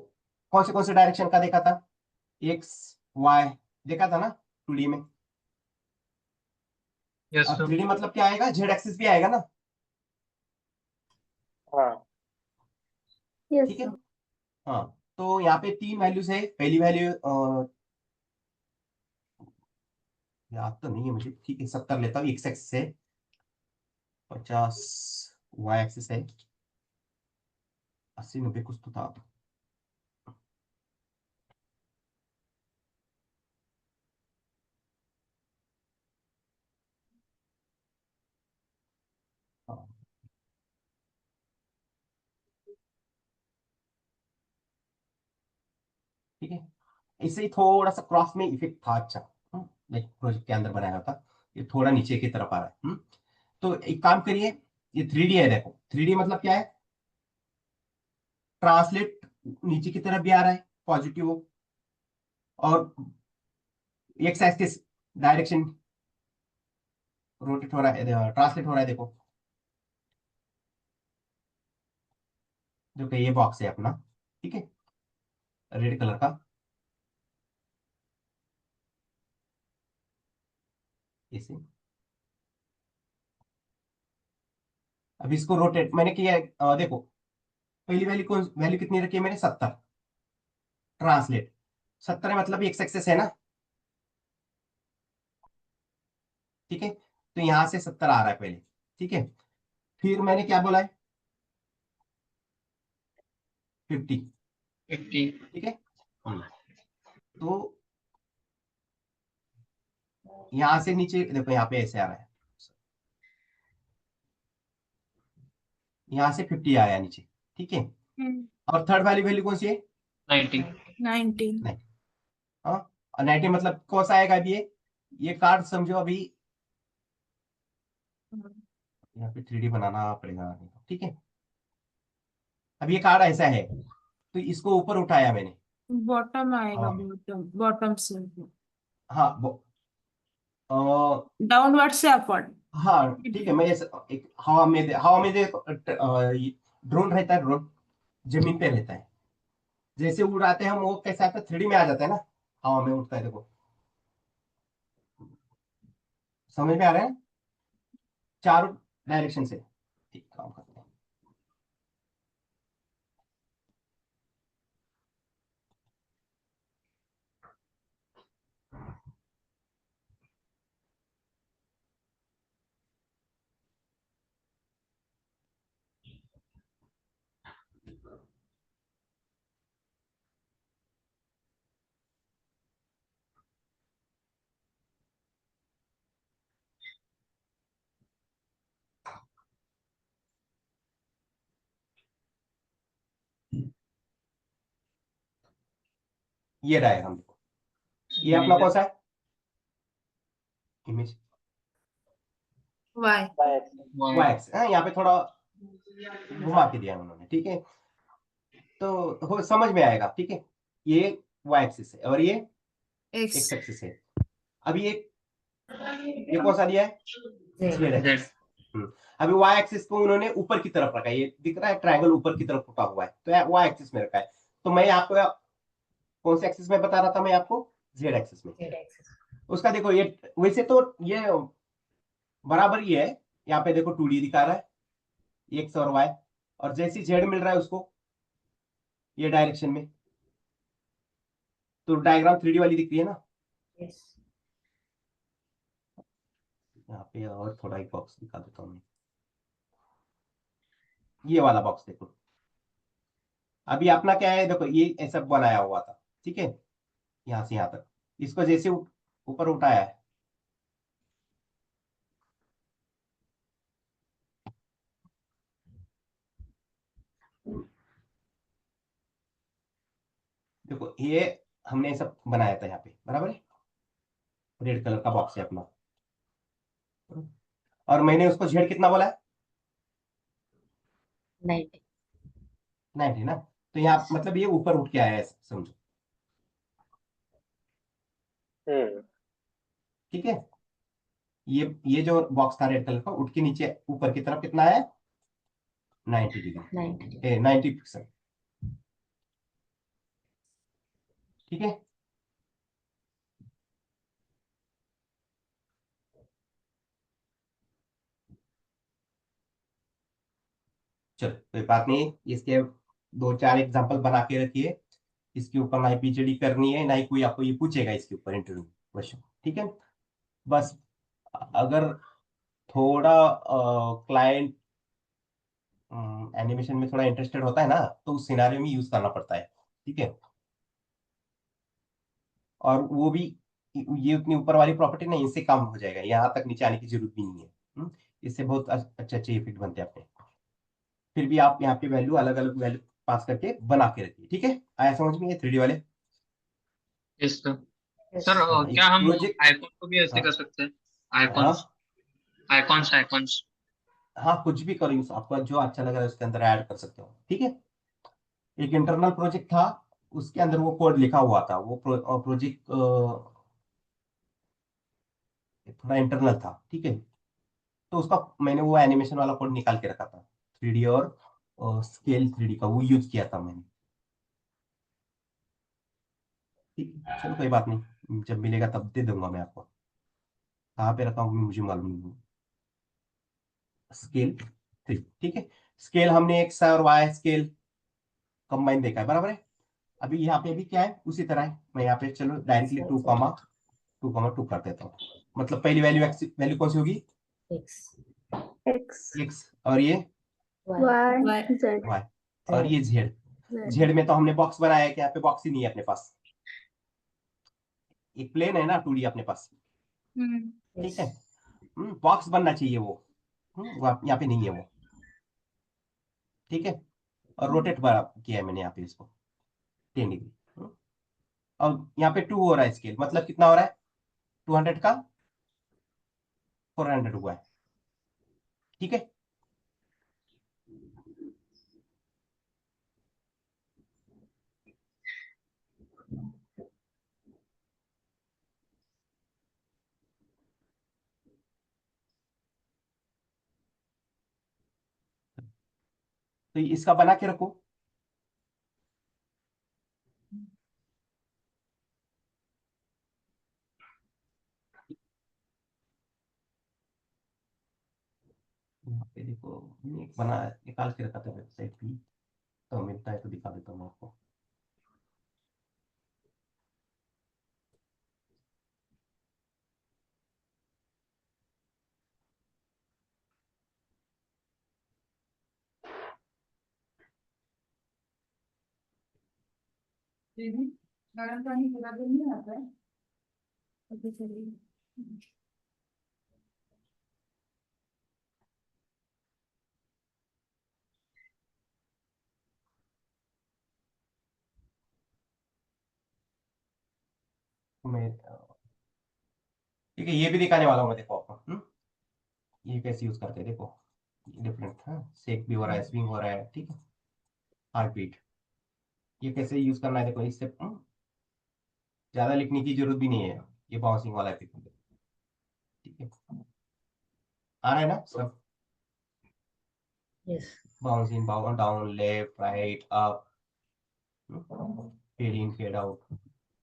कौन से डायरेक्शन का देखा था, एक्स वाई देखा था ना 2D में। यस अब सर। 3D मतलब क्या आएगा, जेड एक्सिस भी आएगा ना, हाँ Yes, ठीक है। sir. हाँ, तो यहाँ पे 3 वैल्यूज है। पहली वैल्यू याद तो नहीं है मुझे, ठीक है 70 लेता हूँ, एक्स एक्सिस है 50, वाई एक्सिस है 80-90 कुछ तो था। हाँ, ठीक है। इससे ही थोड़ा सा क्रॉस में इफेक्ट था, अच्छा एक प्रोजेक्ट के अंदर बनाया था। ये थोड़ा नीचे की तरफ आ रहा है। तो एक काम करिए, ये 3D है, देखो 3D मतलब क्या है, ट्रांसलेट नीचे की तरफ भी आ रहा है पॉजिटिव, और एक्स एक्सिस डायरेक्शन रोटेट हो रहा है, ट्रांसलेट हो रहा है। देखो जो कि ये बॉक्स है अपना, ठीक है, रेड कलर का, इसे अब इसको रोटेट मैंने किया है, देखो पहली वैल्यू कितनी रखी है मैंने, 70। ट्रांसलेट 70 है मतलब एक्स एक्सेस है ना, ठीक है। तो यहां से 70 आ रहा है पहले, ठीक है। फिर मैंने क्या बोला है, 50, 50। ठीक है। तो यहां से नीचे देखो, यहाँ पे ऐसे आ रहा है, यहां से 50 आया नीचे, ठीक है। और थर्ड वाली वैल्यू कौन सी है, 90। 19। नहीं, हाँ। और 90 मतलब कौन सा आएगा अभी, ये कार्ड समझो अभी यहाँ पे 3D बनाना पड़ेगा, ठीक है। अब ये कार्ड ऐसा है, तो इसको ऊपर उठाया मैंने। बॉटम आएगा, हाँ बॉटम बॉटम से हाँ अ, डाउनवर्ड से अपवर्ड। हाँ ठीक है। मैं एक हवा में दे ड्रोन रहता है, ड्रोन जमीन पे रहता है, जैसे उड़ाते हैं हम वो कैसा आता है, 3D में आ जाता है ना, हवा में उड़ता है, देखो समझ में आ रहा है, चारों डायरेक्शन से। ठीक, काम करते हैं। ये डायग्राम देखो, ये अपना कौन सा है इमेज, वाई। वाई एक्स, यहाँ पे थोड़ा घुमा के दिया है उन्होंने, ठीक है, तो हो समझ में आएगा, ठीक है। ये वाई एक्सिस है और ये एक्स। एक्स एक्सिस है। अब ये कौन सा दिया है, जेड जेड। एक्सिस। अभी वाई एक्सिस को उन्होंने ऊपर की तरफ रखा है, ये दिख रहा है ट्रायंगल ऊपर की तरफ उठा हुआ है, तो वाई एक्सिस में रखा है। तो मैं आपको कौन से एक्सिस में बता रहा था मैं आपको, जेड एक्सिस में। उसका देखो ये, वैसे तो ये बराबर ही है, यहाँ पे देखो 2D दिखा रहा है एक्स और वाई, और जैसी जेड मिल रहा है उसको ये डायरेक्शन में, तो डायग्राम 3D वाली दिख रही है ना। यहाँ पे और थोड़ा एक बॉक्स दिखा देता हूँ मैं, ये वाला बॉक्स देखो। अभी अपना क्या है, देखो ये ऐसा बनाया हुआ था, ठीक है, यहाँ से यहाँ तक, इसको जैसे ऊपर उठाया है, देखो ये हमने सब बनाया था यहाँ पे, बराबर है, रेड कलर का बॉक्स है अपना, और मैंने उसको जेड कितना बोला है, 90 ना। तो यहाँ मतलब ये ऊपर उठ के आया है, समझो, ठीक है। ये जो बॉक्स था रेड कलर का, उठ के नीचे ऊपर की तरफ कितना है, 90 डिग्री, 90 पिक्सल, ठीक है। चलो कोई बात नहीं, इसके 2-4 एग्जांपल बना के रखिए, इसके ऊपर ना ही पीएचडी करनी है, ना ही कोई आपको ये पूछेगा इसके ऊपर इंटरव्यू क्वेश्चन, ठीक है। बस अगर थोड़ा क्लाइंट एनिमेशन में थोड़ा इंटरेस्टेड होता है ना, तो उस सिनारियो में यूज करना पड़ता है, ठीक है। और वो भी ये उतनी ऊपर वाली प्रॉपर्टी नहीं, इससे काम हो जाएगा, यहाँ तक नीचे आने की जरूरत भी नहीं है। इससे बहुत अच्छे अच्छे इफेक्ट बनते हैं अपने। फिर भी आप यहाँ पे वैल्यू, अलग अलग वैल्यू पास करके बना के रखिए, ठीक है। आया समझ में ये 3D वाले। Yes sir. सर हाँ, क्या एक हम प्रोजेक्ट। आइकॉन को भी ऐसे हाँ कर सकते हैं? हाँ आइकॉन्स, आइकॉन्स, आइकॉन्स। हाँ, कुछ भी करो, आपको जो अच्छा लग रहा है उसके अंदर ऐड कर सकते हो, ठीक है। एक इंटरनल प्रोजेक्ट था, उसके अंदर वो कोड लिखा हुआ था, वो प्रोजेक्ट थोड़ा इंटरनल था, ठीक है। तो उसका मैंने वो एनिमेशन वाला कोड निकाल के रखा था, 3D और स्केल 3D का वो यूज किया था मैंने, ठीक है। चलो कोई बात नहीं, जब मिलेगा तब दे दूंगा मैं आपको, कहाँ पे रखा हूँ मुझे मालूम नहीं। स्केल 3, ठीक है। स्केल हमने एक्स और वाई स्केल कंबाइन देखा है, बराबर है। अभी यहाँ पे भी क्या है, उसी तरह है। मैं यहाँ पे चलो डायरेक्टली 2,2 कर देता हूँ। मतलब पहली वैल्यू वैल्यू कौन सी होगी, X, एक्स, और ये Y, वाई। Z, वाई, और ये जेड। Z. जेड में तो हमने बॉक्स बनाया है कि यहाँ पे बॉक्स ही नहीं है अपने पास, एक प्लेन है ना 2D अपने पास, ठीक है। बॉक्स बनना चाहिए वो, यहाँ पे नहीं है वो, ठीक है। और रोटेट किया है मैंने यहाँ पे इसको 10 डिग्री। और यहाँ पे 2 हो रहा है स्केल, मतलब कितना हो रहा है, 200 का 400 हुआ है, ठीक है। तो इसका बना के रखो। यहाँ पे देखो, मैंने एक बना निकाल के रखा था वेबसाइट भी, तो मिलता है तो दिखा देता हूँ आपको। गर्म पानी पूरा दिन नहीं आता है। ओके, चलिए। मैं ठीक है, ये भी दिखाने वाला हूँ मैं, देखो आपको। ये कैसे यूज करते हैं देखो, डिफरेंट है, सेक भी हो रहा है, स्विंग हो रहा है, ठीक है, हार्ट बीट। ये कैसे यूज करना है देखो, इससे ज्यादा लिखने की जरूरत भी नहीं है, ये बाउंसिंग वाला इफेक्ट, ठीक है। आ रहा है ना सब, Yes. Bouncing, bounce down, left right up, fade in fade out,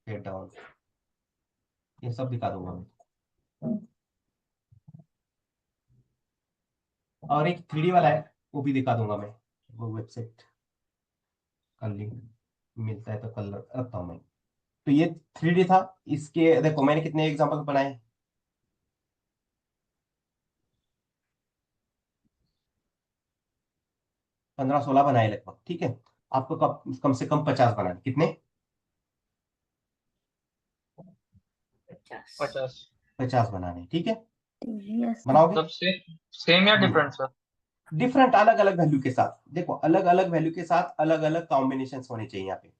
fade down, ये सब दिखा दूंगा मैं। और एक 3D वाला है, वो भी दिखा दूंगा मैं, वो वेबसाइट का लिंक मिलता है तो कल रखता हूँ मैं। तो ये 3D था। इसके देखो मैंने कितने एग्जांपल बनाए, 15-16 बनाए लगभग, ठीक है। आपको कम से कम 50 बनाने, कितने? 50. 50। 50 बनाने, ठीक है। Yes. बनाओगे? सब सेम या डिफरेंट सर? डिफरेंट, अलग अलग वैल्यू के साथ, देखो अलग अलग वैल्यू के साथ अलग अलग कॉम्बिनेशन होने चाहिए यहाँ पे,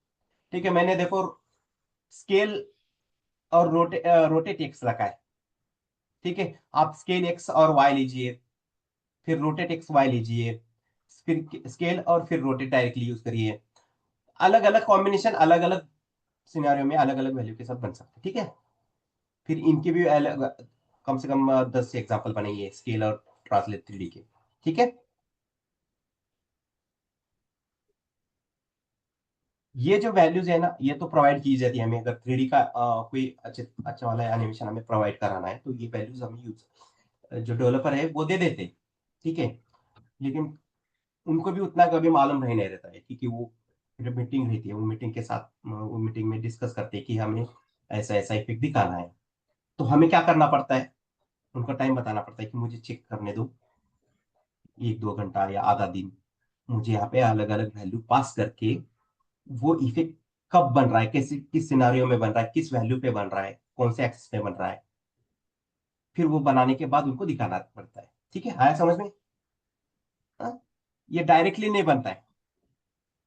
ठीक है। मैंने देखो स्केल और रोटेट एक्स रखा है, ठीक है। आप स्केल एक्स और वाई लीजिए, फिर रोटेट एक्स वाई लीजिए, फिर स्केल और फिर रोटेट डायरेक्टली यूज करिए। अलग अलग कॉम्बिनेशन अलग अलग सिनेरियो में अलग अलग वैल्यू के साथ बन सकते हैं, ठीक है। फिर इनके भी अलग, कम से कम 10 एग्जाम्पल बनेंगे स्केल और ट्रांसलेट 3D के, ठीक है। ये जो वैल्यूज है ना, ये तो प्रोवाइड की जाती है हमें, अगर 3D का कोई अच्छा वाला एनिमेशन हमें प्रोवाइड कराना है तो ये वैल्यूज हमें यूज, जो डेवलपर है वो दे देते, ठीक है। लेकिन उनको भी उतना कभी मालूम नहीं रहता है, क्योंकि वो जब मीटिंग रहती है, वो मीटिंग के साथ, वो मीटिंग में डिस्कस करते हैं कि हमें ऐसा ऐसा इफेक्ट दिखाना है। तो हमें क्या करना पड़ता है, उनको टाइम बताना पड़ता है कि मुझे चेक करने दो 1-2 घंटा या आधा दिन, मुझे यहाँ पे अलग अलग वैल्यू पास करके वो इफेक्ट कब बन रहा है, कैसे, किस सिनारियो में बन रहा है, किस वैल्यू पे बन रहा है, कौन से एक्सिस पे बन रहा है, फिर वो बनाने के बाद उनको दिखाना पड़ता है, ठीक है। आया समझ में? हाँ? ये डायरेक्टली नहीं बनता है,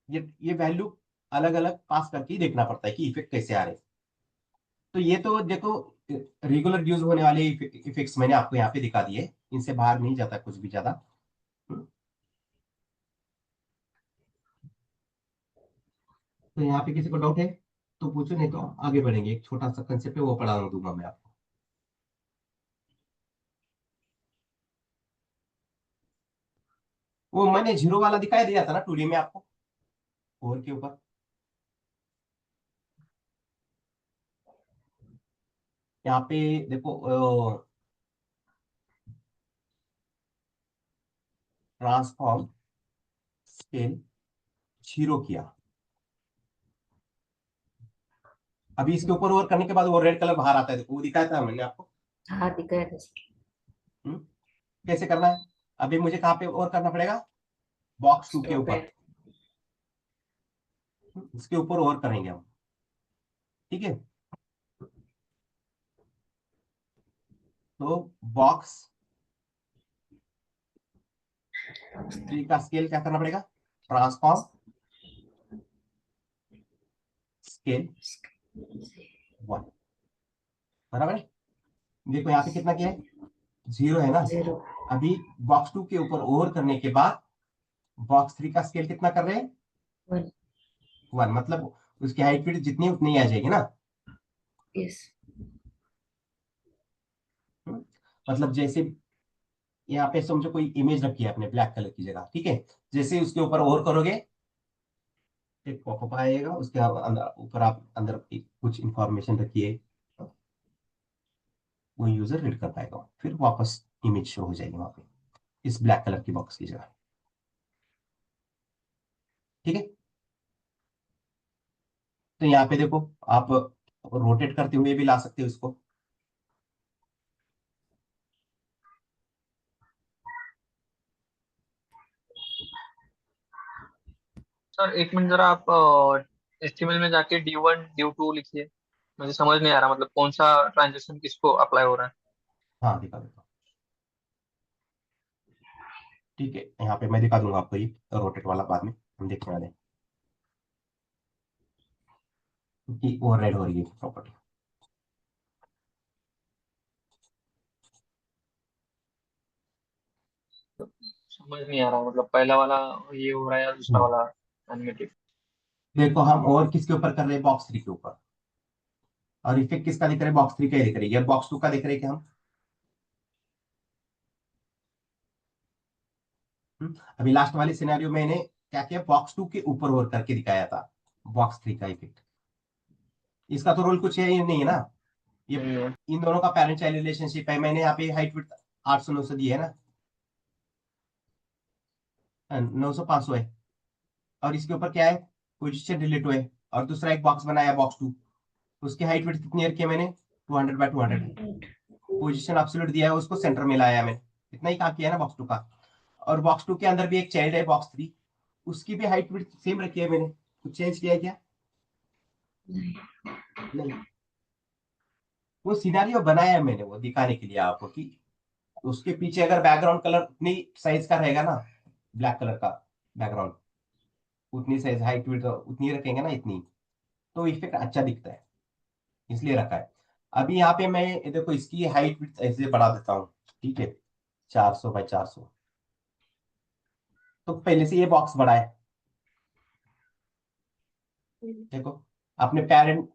ये वैल्यू अलग अलग पास करके ही देखना पड़ता है कि इफेक्ट कैसे आ रहे हैं। तो ये तो देखो रेगुलर यूज होने वाले इफेक्ट्स मैंने आपको यहाँ पे दिखा दिए, इनसे बाहर नहीं जाता कुछ भी ज्यादा। हम्म, तो यहाँ पे किसी को डाउट है तो पूछो, नहीं तो आगे बढ़ेंगे। एक छोटा सा कंसेप्ट है, वो पढ़ा दूंगा मैं आपको। वो मैंने जीरो वाला दिखाई दिया था ना 2D में आपको, फोर के ऊपर। यहाँ पे देखो ट्रांसफॉर्म, स्केल, जीरो किया। अभी इसके ऊपर और करने के बाद वो रेड कलर बाहर आता है, देखो वो दिखाया था मैंने आपको। हाँ, दिखाया था सर. हम्म, कैसे करना है? अभी मुझे कहाँ पे और करना पड़ेगा, बॉक्स 2 के ऊपर। Rotate. इसके ऊपर और करेंगे हम, ठीक है। तो बॉक्स 3 का स्केल क्या करना पड़ेगा, ट्रांसफॉर्म, स्केल 1, बराबर है। देखो यहाँ पे कितना किया है, 0 है ना। 0 अभी बॉक्स 2 के ऊपर ओवर करने के बाद बॉक्स 3 का स्केल कितना कर रहे हैं? 1 1, मतलब उसकी हाइट फिट जितनी उतनी आ जाएगी ना। yes हम्म, मतलब जैसे यहाँ पे समझो कोई इमेज रखी है अपने ब्लैक कलर की जगह, ठीक है। जैसे ही उसके ऊपर ओवर करोगे एक पॉपअप आएगा, उसके अंदर ऊपर आप अंदर कुछ इंफॉर्मेशन रखिए, वो यूजर रीड कर पाएगा, फिर वापस इमेज शो हो जाएगी वहां पे इस ब्लैक कलर की बॉक्स की जगह, ठीक है। तो यहाँ पे देखो, आप रोटेट करते हुए भी ला सकते हो इसको। सर एक मिनट जरा आप HTML में जाके D1 D2 लिखिए। मुझे समझ नहीं आ रहा मतलब कौन सा ट्रांजेक्शन किसको अप्लाई हो रहा है। हाँ दिखा देता हूँ, ठीक है। यहाँ पे मैं दिखा दूंगा आपको ये रोटेट वाला, बाद में हम देखने वाले हैं कि ओवरराइड हो रही है प्रॉपर्टी। समझ नहीं आ रहा मतलब पहला वाला ये हो रहा है या दूसरा वाला एनिमेटेड। देखो हम और किसके ऊपर कर रहे हैं? बॉक्स 3 के ऊपर। और इफेक्ट किसका दिख रहा है? बॉक्स 3 का ही दिख रही है, या बॉक्स 2 का दिख रहे हैं क्या हम? अभी लास्ट वाले सिनेरियो में मैंने क्या किया, बॉक्स 2 के ऊपर और करके दिखाया था बॉक्स 3 का इफेक्ट। इसका तो रोल कुछ है ही नहीं है ना, ये नहीं है। इन दोनों का पेरेंट चाइल्ड रिलेशनशिप है। मैंने यहाँ पे हाइट विड्थ 800 900 दी है ना, 900 500 है। और इसके ऊपर क्या है? पोजीशन रिलेटिव है। और दूसरा एक बॉक्स बनाया बॉक्स 2, उसकी हाइट विड्थ कितनी रखी है मैंने? 200 बाय 200। पोजीशन एब्सोल्यूट दिया है, उसको सेंटर में लाया मैंने। इतना ही काम किया है ना बॉक्स 2 का। और बॉक्स 2 के अंदर भी एक चाइल्ड है बॉक्स 3, उसकी भी हाइट विड्थ सेम रखी है मैंने। कुछ चेंज किया है क्या? नहीं। वो सिनेरियो बनाया है मैंने वो दिखाने के लिए आपको कि उसके पीछे अगर बैकग्राउंड कलर उतनी साइज का रहेगा ना, ब्लैक कलर का बैकग्राउंड, उतनी साइज हाइट विड्थ उतनी रखेंगे ना, इतनी, तो इफेक्ट अच्छा दिखता है, इसलिए रखा है। अभी यहाँ पे मैं देखो इसकी हाइट विड्थ ऐसे बढ़ा देता हूँ, ठीक है, 400 बाय 400। तो पहले से ये बॉक्स बड़ा है, देखो। अपने पेरेंट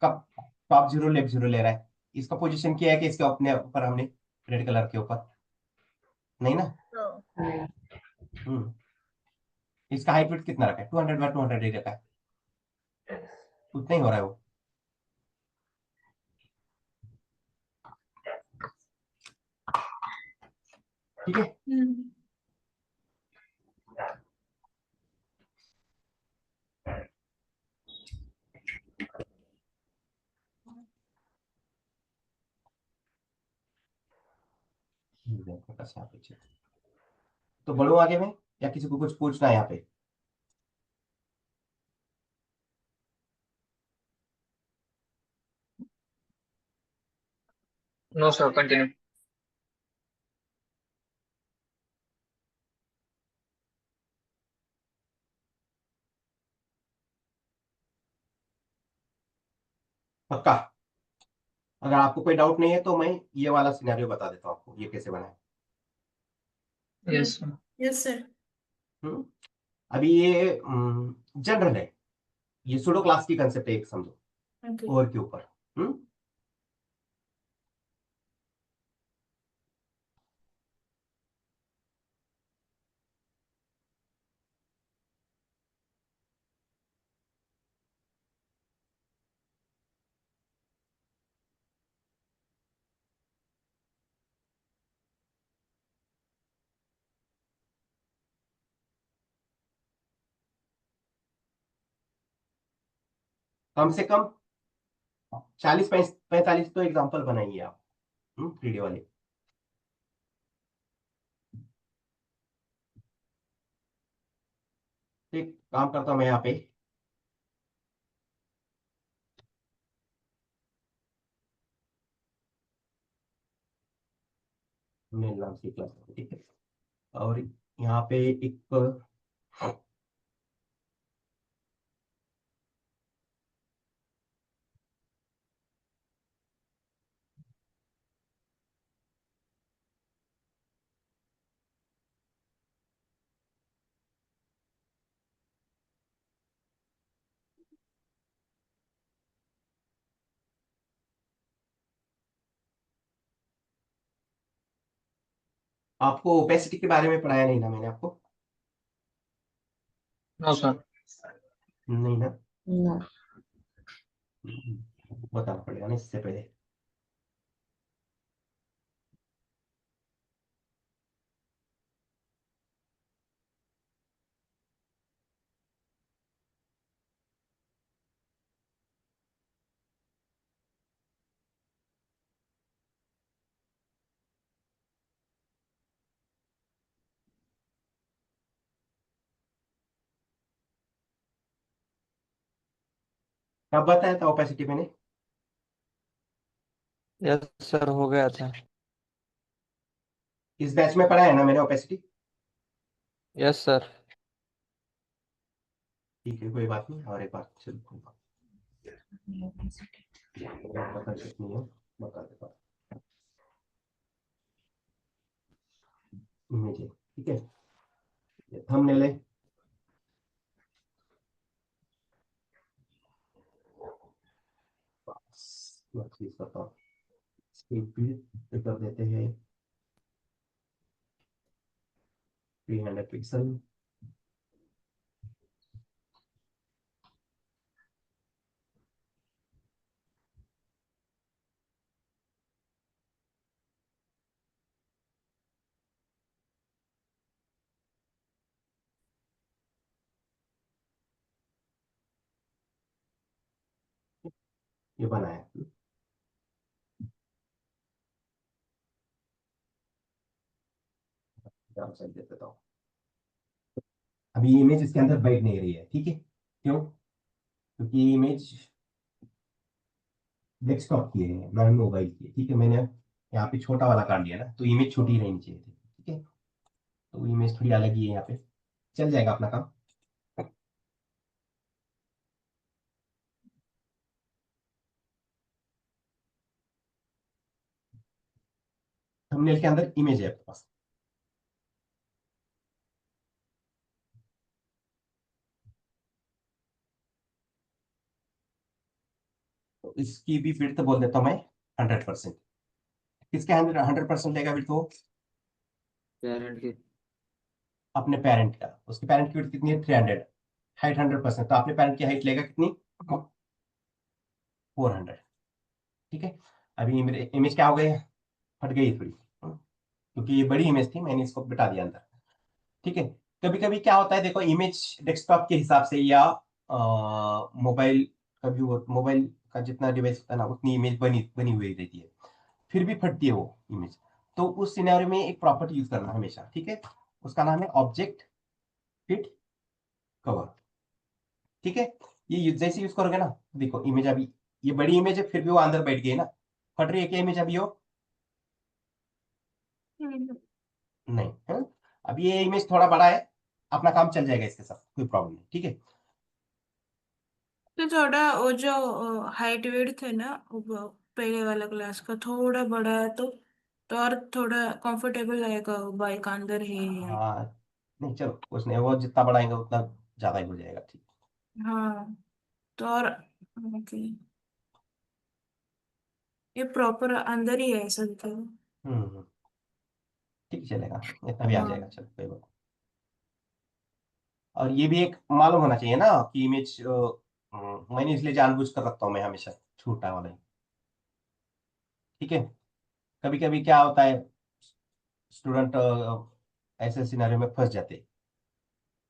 का टॉप 0 लेफ्ट 0 ले रहा है। इसका पोजीशन क्या है कि इसके अपने ऊपर हमने रेड कलर के ऊपर, नहीं ना। हम्म इसका हाइट विड्थ कितना रखा है? 200 बाय 200 ही रखा है, उतना ही हो रहा है वो, ठीक है। हम्म बस यहाँ पे तो बढ़ो आगे में, या किसी को कुछ पूछना है यहाँ पे? No sir continue. पक्का? अगर आपको कोई डाउट नहीं है तो मैं ये वाला सिनेरियो बता देता हूँ आपको, ये कैसे बना है। यस। Yes sir. हम्म, अभी ये जनरल है, ये सुडो क्लास की कंसेप्ट है, एक समझो, ओके। और के ऊपर। हम्म कम से कम 40 45 तो एग्जांपल बनाइए आप 3D वाले। तो एक काम करता हूँ मैं यहाँ पे, मेरे नाम से क्लास, ठीक है। और यहाँ पे एक आपको ओपेसिटी के बारे में पढ़ाया नहीं ना मैंने आपको? No sir. नहीं ना? नो। बताना पड़ेगा ना इससे पहले। कब बताया था ओपेसिटी मैंने? यस सर, हो गया था। इस बैच में पढ़ाया ना मैंने ओपेसिटी? Yes sir. ठीक है, कोई बात नहीं। और एक बात चलो, पता कितनी है बता देता हूँ। इमेज है, ठीक है। ये थंबनेल है। बस मैं चीज करता हूँ, स्पीड भी कर देते हैं 300 पिक्सल। ये बनाया, चल देता हूँ। अभी इमेज इसके अंदर बैठ नहीं रही है, ठीक है। क्यों? क्योंकि इमेज डेस्कटॉप की है ना, मोबाइल की है, ठीक है। मैंने यहाँ पे छोटा वाला काट दिया ना, तो इमेज छोटी रहनी चाहिए थी, ठीक है। तो इमेज थोड़ी अलग ही है यहाँ पे, चल जाएगा अपना काम। थंबनेल के अंदर इमेज है आपके पास। तो इसकी भी विड्थ बोल देता हूँ मैं 100%। किसके 100% लेगा विड्थ वो? पेरेंट की। अपने पेरेंट का। उसके पेरेंट की विड्थ कितनी है? 300। हाइट 100%, तो अपने पेरेंट की हाइट लेगा कितनी? 400, ठीक है। अभी मेरे इमेज क्या हो गई? फट गई थोड़ी, क्योंकि ये बड़ी इमेज थी, मैंने इसको बिठा दिया अंदर, ठीक है। कभी कभी क्या होता है, देखो, इमेज डेस्कटॉप के हिसाब से या मोबाइल का व्यू, मोबाइल का जितना डिवाइस होता है ना, उतनी इमेज बनी बनी हुई रहती है, फिर भी फटती है वो इमेज। तो उस सिनेरियो में एक प्रॉपर्टी यूज करना हमेशा, ठीक है। उसका नाम है ऑब्जेक्ट फिट कवर, ठीक है। ये जैसे यूज करोगे ना, देखो इमेज अभी ये बड़ी इमेज है, फिर भी वो अंदर बैठ गई ना। फट रही है क्या इमेज अभी? हो हम्म। नहीं है। अब ये इमेज थोड़ा बड़ा है, अपना काम चल जाएगा इसके साथ, कोई प्रॉब्लम नहीं, ठीक है। तो थोड़ा वो जो हाइट वेट थे ना, वो पहले वाला क्लास का थोड़ा बड़ा है, तो और थोड़ा कंफर्टेबल रहेगा, बाइक अंदर है। हाँ, नहीं चलो कुछ नहीं, वो जितना बढ़ाएंगे उतना ज्यादा ही हो जाएगा, ठीक। हाँ, तो और ओके, ये प्रॉपर अंदर ही है ऐसा दिखेगा। हम्म, ठीक चलेगा, इतना भी आ हाँ। जाएगा, चलो कोई बात। और ये भी एक मालूम होना चाहिए ना कि इमेज, मैंने इसलिए जानबूझ कर रखता हूँ मैं हमेशा छोटा वाला ही, ठीक है। कभी कभी क्या होता है, स्टूडेंट ऐसे सिनेरियो में फंस जाते हैं।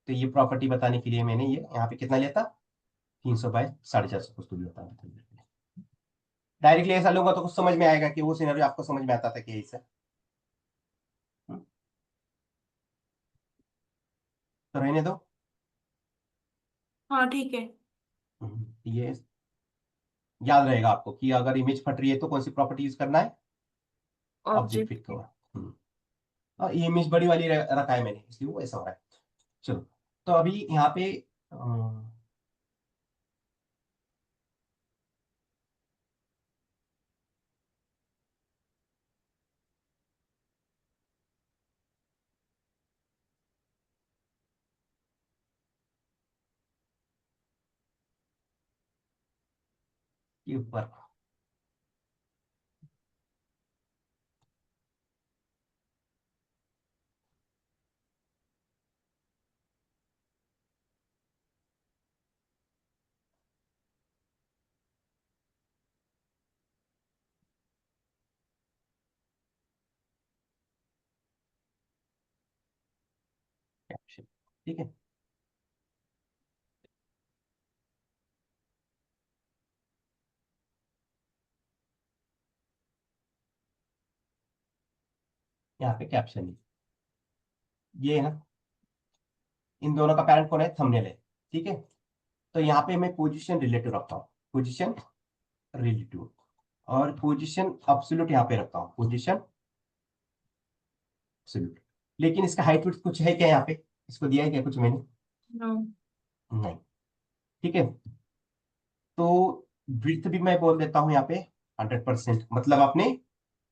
तो ये प्रॉपर्टी बताने के लिए मैंने ये यहाँ पे कितना लिया था, 300 बाय 450 कुछ तो भी होता है। डायरेक्टली ऐसा लूंगा तो कुछ समझ में आएगा कि वो सिनेरियो आपको समझ में आता था कि ऐसा। तो रहने दो। हाँ ठीक है। ये याद रहेगा आपको कि अगर इमेज फट रही है तो कौन सी प्रॉपर्टी यूज करना है? Object object. Fit cover. और ये इमेज बड़ी वाली रखा है मैंने, इसलिए वो ऐसा हो रहा है। चलो, तो अभी यहाँ पे ये ऊपर ऑप्शन। ठीक है, यहाँ पे कैप्शन है, ये है ना, इन दोनों का पेरेंट कौन है, थंबनेल है। ठीक है, तो यहाँ पे मैं पोजीशन रिलेटिव रखता हूँ, पोजीशन रिलेटिव, और पोजीशन एब्सोल्यूट यहाँ पे रखता हूँ, पोजीशन एब्सोल्यूट। लेकिन इसका हाइट विड्थ कुछ है क्या यहाँ पे, इसको दिया है क्या कुछ मैंने, नो। नहीं। ठीक है, तो विड्थ भी मैं बोल देता हूँ यहाँ पे 100%, मतलब आपने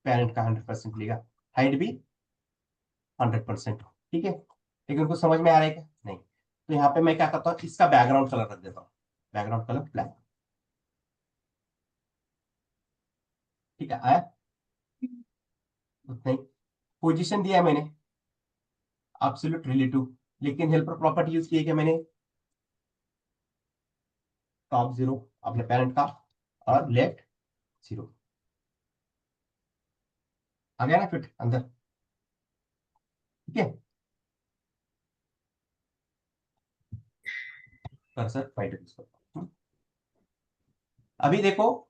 पेरेंट का 100% लेगा, हाइट भी 100%। ठीक है, लेकिन कुछ समझ में आ रहा है क्या, नहीं। तो यहाँ पे मैं क्या करता हूँ, इसका बैकग्राउंड कलर रख देता हूँ, बैकग्राउंड कलर ब्लैक। ठीक है, आया उतना ही। पोजीशन दिया है मैंने एब्सोल्यूट रिलेटिव, लेकिन हेल्पर प्रॉपर्टी यूज की है क्या मैंने, टॉप 0 अपने पेरेंट का, और लेफ्ट 0। आ गया ना फिट अंदर। ठीक है, कर्सर फाइट इसको। अभी देखो,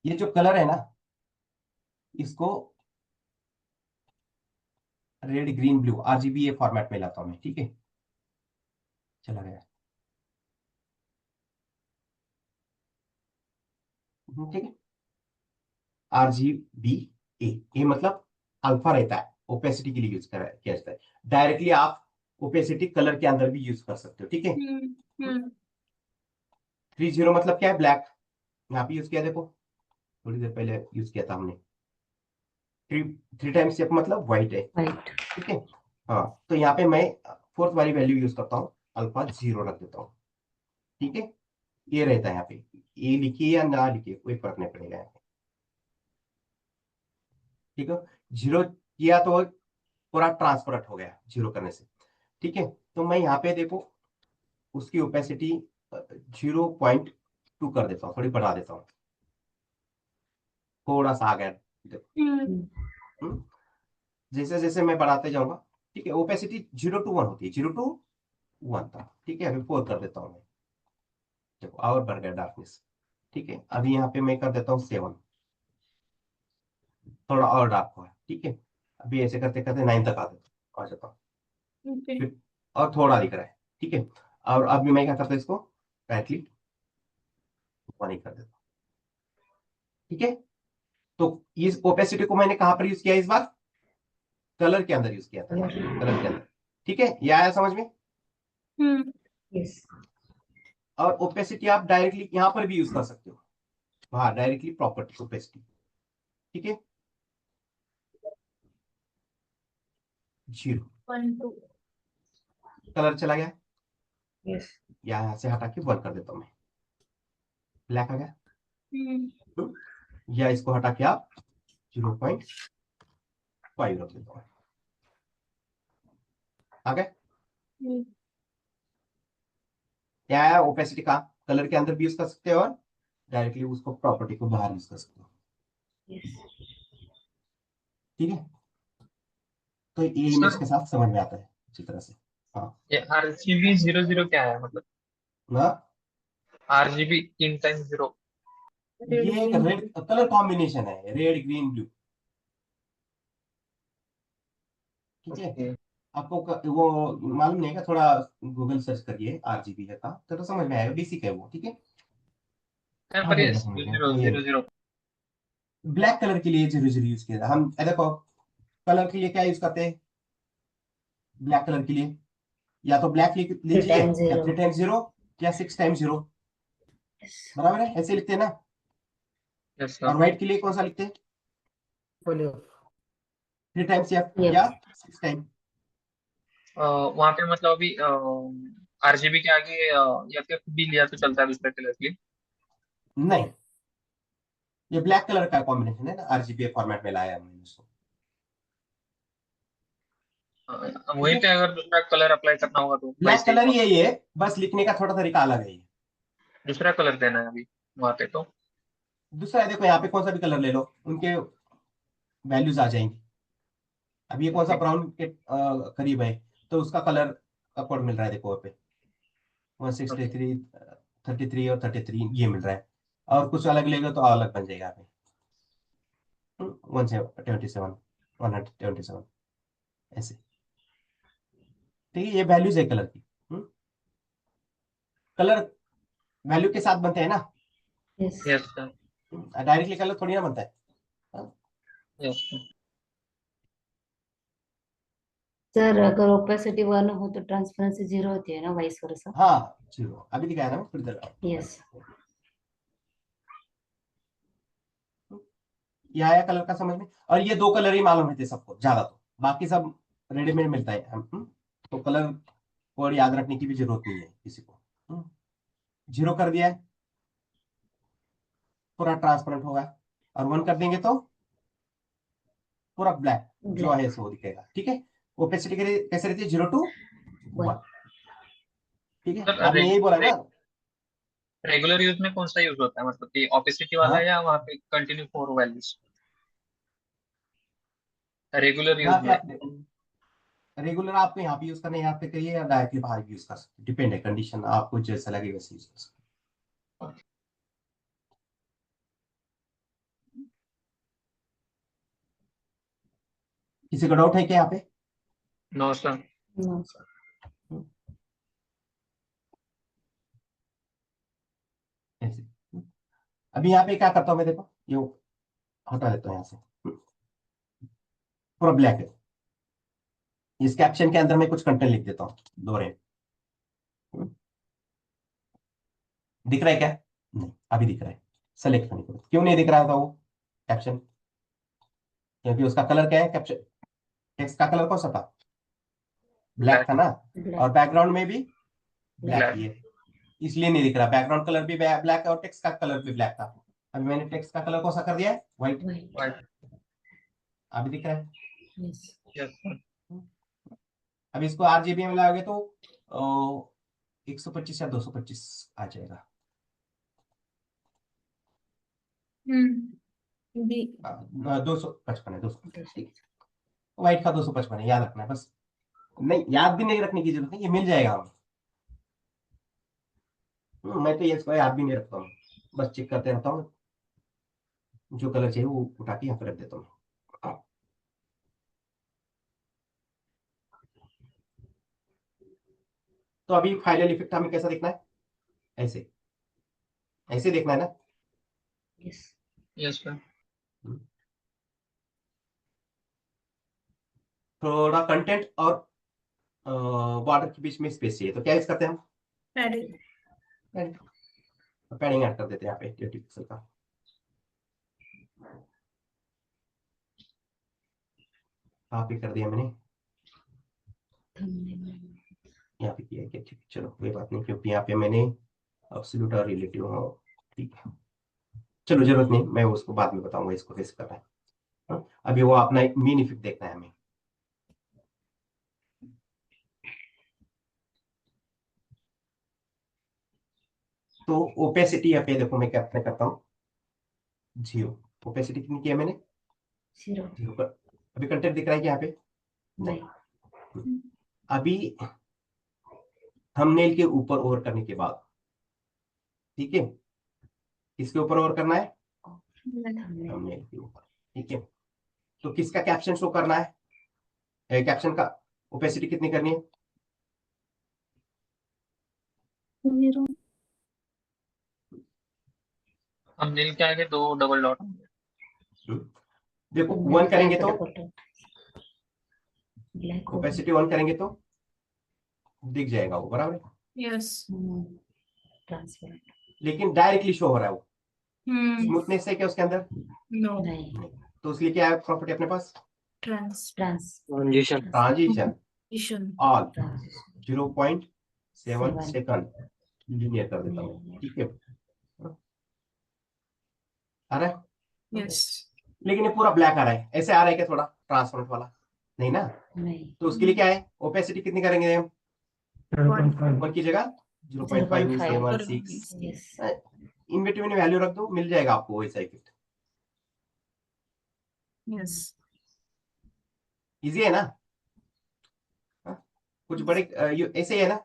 ये जो कलर है ना, इसको रेड ग्रीन ब्लू आरजीबी ये फॉर्मेट में लाता हूं मैं। ठीक है, चला गया। ठीक है, RGB ए मतलब अल्फा रहता है, ओपेसिटी के लिए यूज किया जाता है। डायरेक्टली आप ओपेसिटी कलर के अंदर भी यूज कर सकते हो। ठीक है, हम्म 30 मतलब क्या है, ब्लैक। यहाँ पे यूज किया, देखो थोड़ी देर पहले यूज किया था हमने। थ्री थ्री टाइम्स शेप मतलब व्हाइट है। वाइट। ठीक है, हाँ, तो यहाँ पे मैं फोर्थ वाली वैल्यू यूज करता हूँ, अल्फा 0 रख देता हूँ। ठीक है, ये रहता है यहाँ पे, ये लिखिए या ना लिखिए कोई फर्क नहीं पड़ेगा यहाँ पे। ठीक है, 0 किया तो पूरा ट्रांसपेरेंट हो गया 0 करने से। ठीक है, तो मैं यहाँ पे देखो उसकी ओपेसिटी 0.2 कर देता हूँ, थोड़ी बढ़ा देता हूँ, थोड़ा सा आ गया देखो। हम्म, जैसे जैसे मैं बढ़ाते जाऊंगा। ठीक है, ओपेसिटी 0 to 1 होती है, 0 to 1 था। ठीक है, अभी 4 कर देता हूँ मैं, देखो और बढ़ गया डार्कनेस। ठीक है, अभी यहाँ पे मैं कर देता हूँ 7, थोड़ा और डार्क हुआ। ठीक है, अभी ऐसे करते करते 9 तक आ जाता हूँ, ओके। फिर और थोड़ा दिख रहा है। ठीक है, और अभी मैं क्या करता हूँ, इसको डायरेक्टली 1 ही कर देता हूँ। ठीक है, तो इस ओपेसिटी को मैंने कहां पर यूज किया, इस बार कलर के अंदर यूज किया था, यहाँ पे कलर के अंदर। ठीक है, ये आया समझ में। यस। और ओपेसिटी आप डायरेक्टली यहां पर भी यूज कर सकते हो, हाँ डायरेक्टली प्रॉपर्टी ओपेसिटी। ठीक है, 0 1 2। कलर चला गया, यस। यहाँ से हटा के 1 कर देता हूं मैं, ब्लैक आ गया। तो या इसको हटा के आप 0.5 रख देता हूं, आ गया। क्या है ओपेसिटी का, कलर के अंदर भी यूज कर सकते हो, और डायरेक्टली उसको प्रॉपर्टी को बाहर यूज कर सकते हो। यस। ठीक है, तो ये इमेज सर के साथ समझ में आता है अच्छी तरह से। हाँ ये RGB 00 क्या है, मतलब ना, RGB 3 टाइम्स 0? ये एक रेड कलर कॉम्बिनेशन है, रेड ग्रीन ब्लू। ठीक है, ओके। आपको वो मालूम नहीं है क्या, थोड़ा गूगल सर्च करिए RGB है का, तो समझ में आएगा, बेसिक है वो। ठीक है, आ पर ये जाएगा समझ में, जीरो तो ये जीरो जीरो ब्लैक कलर के लिए 0 0 यूज किया था हम। देखो कलर के लिए क्या यूज करते हैं, ब्लैक कलर के लिए या तो ब्लैक थ्री लीजिए, टाइम या 0। 3 टाइम्स 0, या 6 टाइम्स 0, बराबर है, ऐसे लिखते हैं ना। यस और सर। व्हाइट के लिए कौन सा लिखते हैं, बोलिए। 3 टाइम्स या यस। 6 टाइम। वहाँ पे मतलब अभी RGB के आगे या फिर भी लिया तो चलता है दूसरे कलर के लिए? नहीं, ये ब्लैक कलर का कॉम्बिनेशन है ना, RGB फॉर्मेट में लाया हमने इसको। ठीक वहीं है, पे अगर दूसरा कलर अप्लाई करना होगा तो ब्लैक वैसे ही कलर ही है ये, बस लिखने का थोड़ा तरीका अलग है ये। दूसरा कलर देना है अभी वहाँ पे तो? दूसरा है, देखो यहाँ पे कौन सा भी कलर ले लो, उनके वैल्यूज आ जाएंगी। अब ये कौन सा ब्राउन के करीब है, तो उसका कलर का कोड मिल रहा है, देखो पे 163 33 और 33 ये मिल रहा है। और कुछ अलग लेगा तो अलग बन जाएगा यहाँ पे 127 127 ऐसे। ठीक है, ये वैल्यूज है कलर की। कलर वैल्यू के साथ बनते हैं ना, Yes. Yes sir. Directly colour थोड़ी ना बनता है। Yes sir. सर अगर ओपेसिटी 1 हो तो ट्रांसपेरेंसी 0 होती है ना, वाइस वर्सा? हाँ चलो अभी दिखाया ना थोड़ी देर। यस। ये आया कलर का समझ में। और ये दो कलर ही मालूम रहते सबको ज्यादा, तो बाकी सब रेडीमेड मिलता है तो कलर कोड याद रखने की भी जरूरत नहीं है किसी को। 0 कर दिया है, पूरा ट्रांसपेरेंट होगा। और 1 कर देंगे तो पूरा ब्लैक जो है सो दिखेगा। ठीक है, ओपेसिटी कैसे रहती है 0 to 1। ठीक है, सर आपने यही बोला ना। रेगुलर यूज में कौन सा यूज होता है, मतलब कि ऑपेसिटी वाला हाँ या वहाँ पे कंटिन्यू 4 वैल्यूज? रेगुलर यहाँ यूज पे में आपने रेगुलर आपको यहाँ पे यूज करना है, यहाँ पे करिए या डायरेक्टली बाहर यूज कर सकते, डिपेंड है कंडीशन, आपको जैसा लगे वैसे यूज कर सकते। किसी का डाउट है क्या यहाँ पे? No sir. No sir. ऐसे अभी यहाँ पे क्या करता हूँ मैं, देखो ये हटा देता हूँ यहाँ से, पूरा ब्लैक है। इस कैप्शन के अंदर मैं कुछ कंटेंट लिख देता हूँ, दो रेन। दिख रहा है क्या? नहीं, अभी दिख रहा है। सेलेक्ट करने के बाद क्यों नहीं दिख रहा था वो कैप्शन? क्योंकि उसका कलर क्या है, कैप्शन टेक्स्ट का कलर कौन सा था? ब्लैक था ना। और बैकग्राउंड में भी ब्लैक ही है, इसलिए नहीं दिख रहा। बैकग्राउंड कलर भी ब्लैक है और टेक्स्ट का कलर भी ब्लैक था। अभी मैंने टेक्स्ट का कलर कौन सा कर दिया है? व्हाइट। White. अभी दिख रहा है। Yes. Yes sir. अब इसको RGB में लाओगे तो 125 या 225 आ जाएगा। बी 255 है, 255 ठीक है। व्हाइट का 255 है, याद रखना है बस। नहीं, याद भी नहीं रखने की जरूरत नहीं, ये मिल जाएगा हमें। मैं तो ये इसको याद भी नहीं रखता हूँ, बस चेक करते रहता हूँ, जो कलर चाहिए वो उठा के यहाँ पे रख देता हूँ। तो अभी फाइनल इफेक्ट हमें कैसा देखना है? ऐसे ऐसे देखना है ना। Yes. Yes sir. थोड़ा कंटेंट और बॉर्डर के बीच में स्पेस चाहिए, तो क्या यूज करते हैं हम? पैडिंग। पैडिंग ऐड कर देते हैं यहाँ पे 20 पिक्सल का। यहाँ पे कर दिया मैंने, यहाँ पे किया क्या? ठीक, चलो कोई बात नहीं, क्योंकि यहाँ पे मैंने एब्सोल्यूट और रिलेटिव हो। ठीक है, चलो जरूरत नहीं, मैं उसको बाद में बताऊंगा इसको कैसे करना है। अभी वो अपना एक मेन इफेक्ट देखना है हमें। तो ओपेसिटी यहाँ पे देखो मैं क्या करता हूँ, 0। ओपेसिटी कितनी की है मैंने? 0. 0 पर। अभी कंटेंट दिख रहा है कि यहाँ पे? नहीं. अभी थंबनेल के ऊपर ओवर करने के बाद, ठीक है, इसके ऊपर ओवर करना है थंबनेल के ऊपर। ठीक है, तो किसका कैप्शन शो करना है? कैप्शन का ओपेसिटी कितनी करनी है? 0. थंबनेल के आगे 2 डबल डॉट होंगे। देखो 1 करेंगे तो ब्लैक ओपेसिटी 1 करेंगे तो दिख जाएगा वो, बराबर है। यस। ट्रांसपेरेंट. लेकिन डायरेक्टली शो हो रहा है वो, हम्म। स्मूथनेस है क्या उसके अंदर? नो। नहीं. तो उसके लिए क्या है प्रॉपर्टी अपने पास? Transition transition all Transition. 0.7 second linear कर देता हूँ। ठीक है, आ रहा है? यस। लेकिन ये पूरा ब्लैक आ रहा है, ऐसे आ रहा है क्या थोड़ा ट्रांसपेरेंट वाला? नहीं ना। नहीं. तो उसके लिए क्या है, ओपेसिटी कितनी करेंगे हम? 1 की जगह 0.5 7 6 Yes. इन बिटवीन वैल्यू रख दो, मिल जाएगा आपको वैसा इफेक्ट। यस। इजी है ना? हाँ? कुछ बड़े ऐसे ही है ना?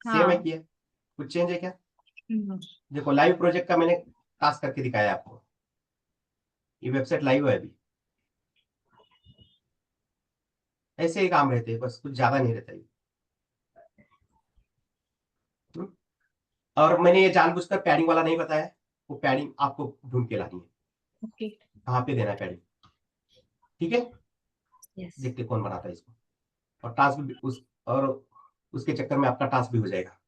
सेम है हाँ। किया, कुछ चेंज है क्या? हम्म, देखो लाइव प्रोजेक्ट का मैंने टास्क करके दिखाया आपको, ये वेबसाइट लाइव है अभी। ऐसे ही काम रहते हैं, बस कुछ ज्यादा नहीं रहता ये। हम्म? और मैंने ये जानबूझकर पैडिंग वाला नहीं बताया, वो पैडिंग आपको ढूंढ के लानी है, ओके। कहाँ पे देना है पैडिंग। ठीक है, यस। देखते कौन बनाता है इसको। और टास्क भी और उसके चक्कर में आपका टास्क भी हो जाएगा।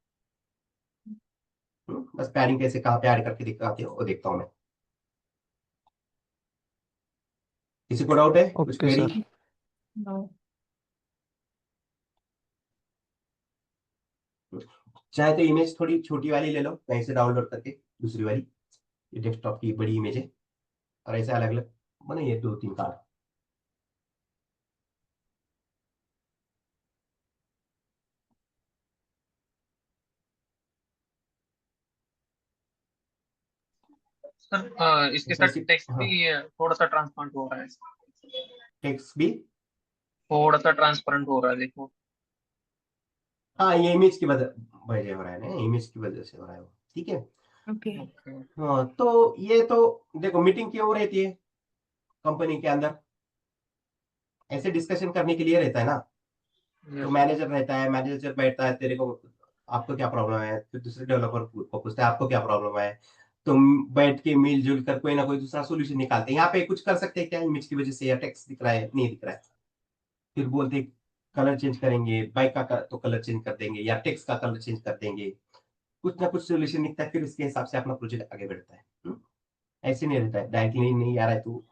बस पैडिंग कैसे कहाँ पे ऐड करके दिखाते हो वो देखता हूँ मैं। किसी को डाउट है कुछ ओके पैडिंग सर। की? नो। चाहे तो इमेज थोड़ी छोटी वाली ले लो कहीं से डाउनलोड करके, दूसरी वाली, ये डेस्कटॉप की बड़ी इमेज है, और ऐसे अलग अलग बनाइए 2-3 कार्ड। सर इसके साथ जैसे टेक्स्ट हाँ, भी थोड़ा सा ट्रांसपेरेंट हो रहा है। टेक्स्ट भी। थोड़ा सा ट्रांसपेरेंट हो रहा है, देखो। हाँ ये इमेज की वजह हो रहा है ना, इमेज की वजह से हो रहा है वो। ठीक है। ओके। ओके। हाँ तो ये तो देखो मीटिंग क्यों रहती है कंपनी के अंदर, ऐसे डिस्कशन करने के लिए रहता है ना। तो यस सर। मैनेजर रहता है, मैनेजर बैठता है, तेरे को आपको क्या प्रॉब्लम है, फिर दूसरे डेवलपर को पूछता है आपको क्या प्रॉब्लम है। तुम बैठ के मिलजुल कर कोई ना कोई दूसरा सोल्यूशन निकालते हैं। यहाँ पे कुछ कर सकते हैं क्या इमेज की वजह से, या टेक्स्ट दिख रहा है नहीं दिख रहा है, फिर बोलते कलर चेंज करेंगे, बाइक का तो कलर चेंज कर देंगे, या टेक्स्ट का कलर चेंज कर देंगे। कुछ ना कुछ सोल्यूशन निकलता है, फिर उसके हिसाब से अपना प्रोजेक्ट आगे बढ़ता है। ऐसे नहीं रहता है डायरेक्टली नहीं आ रहा है तो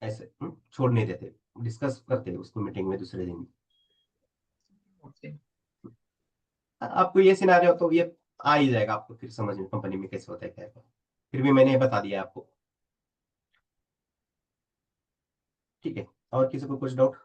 ऐसे छोड़ नहीं देते, डिस्कस करते हैं उसको मीटिंग में दूसरे दिन। ओके। आपको ये सिनारियो तो ये आ ही जाएगा आपको फिर समझ में कंपनी में कैसे होता है क्या है। फिर भी मैंने ये बता दिया आपको। ठीक है, और किसी को कुछ डाउट?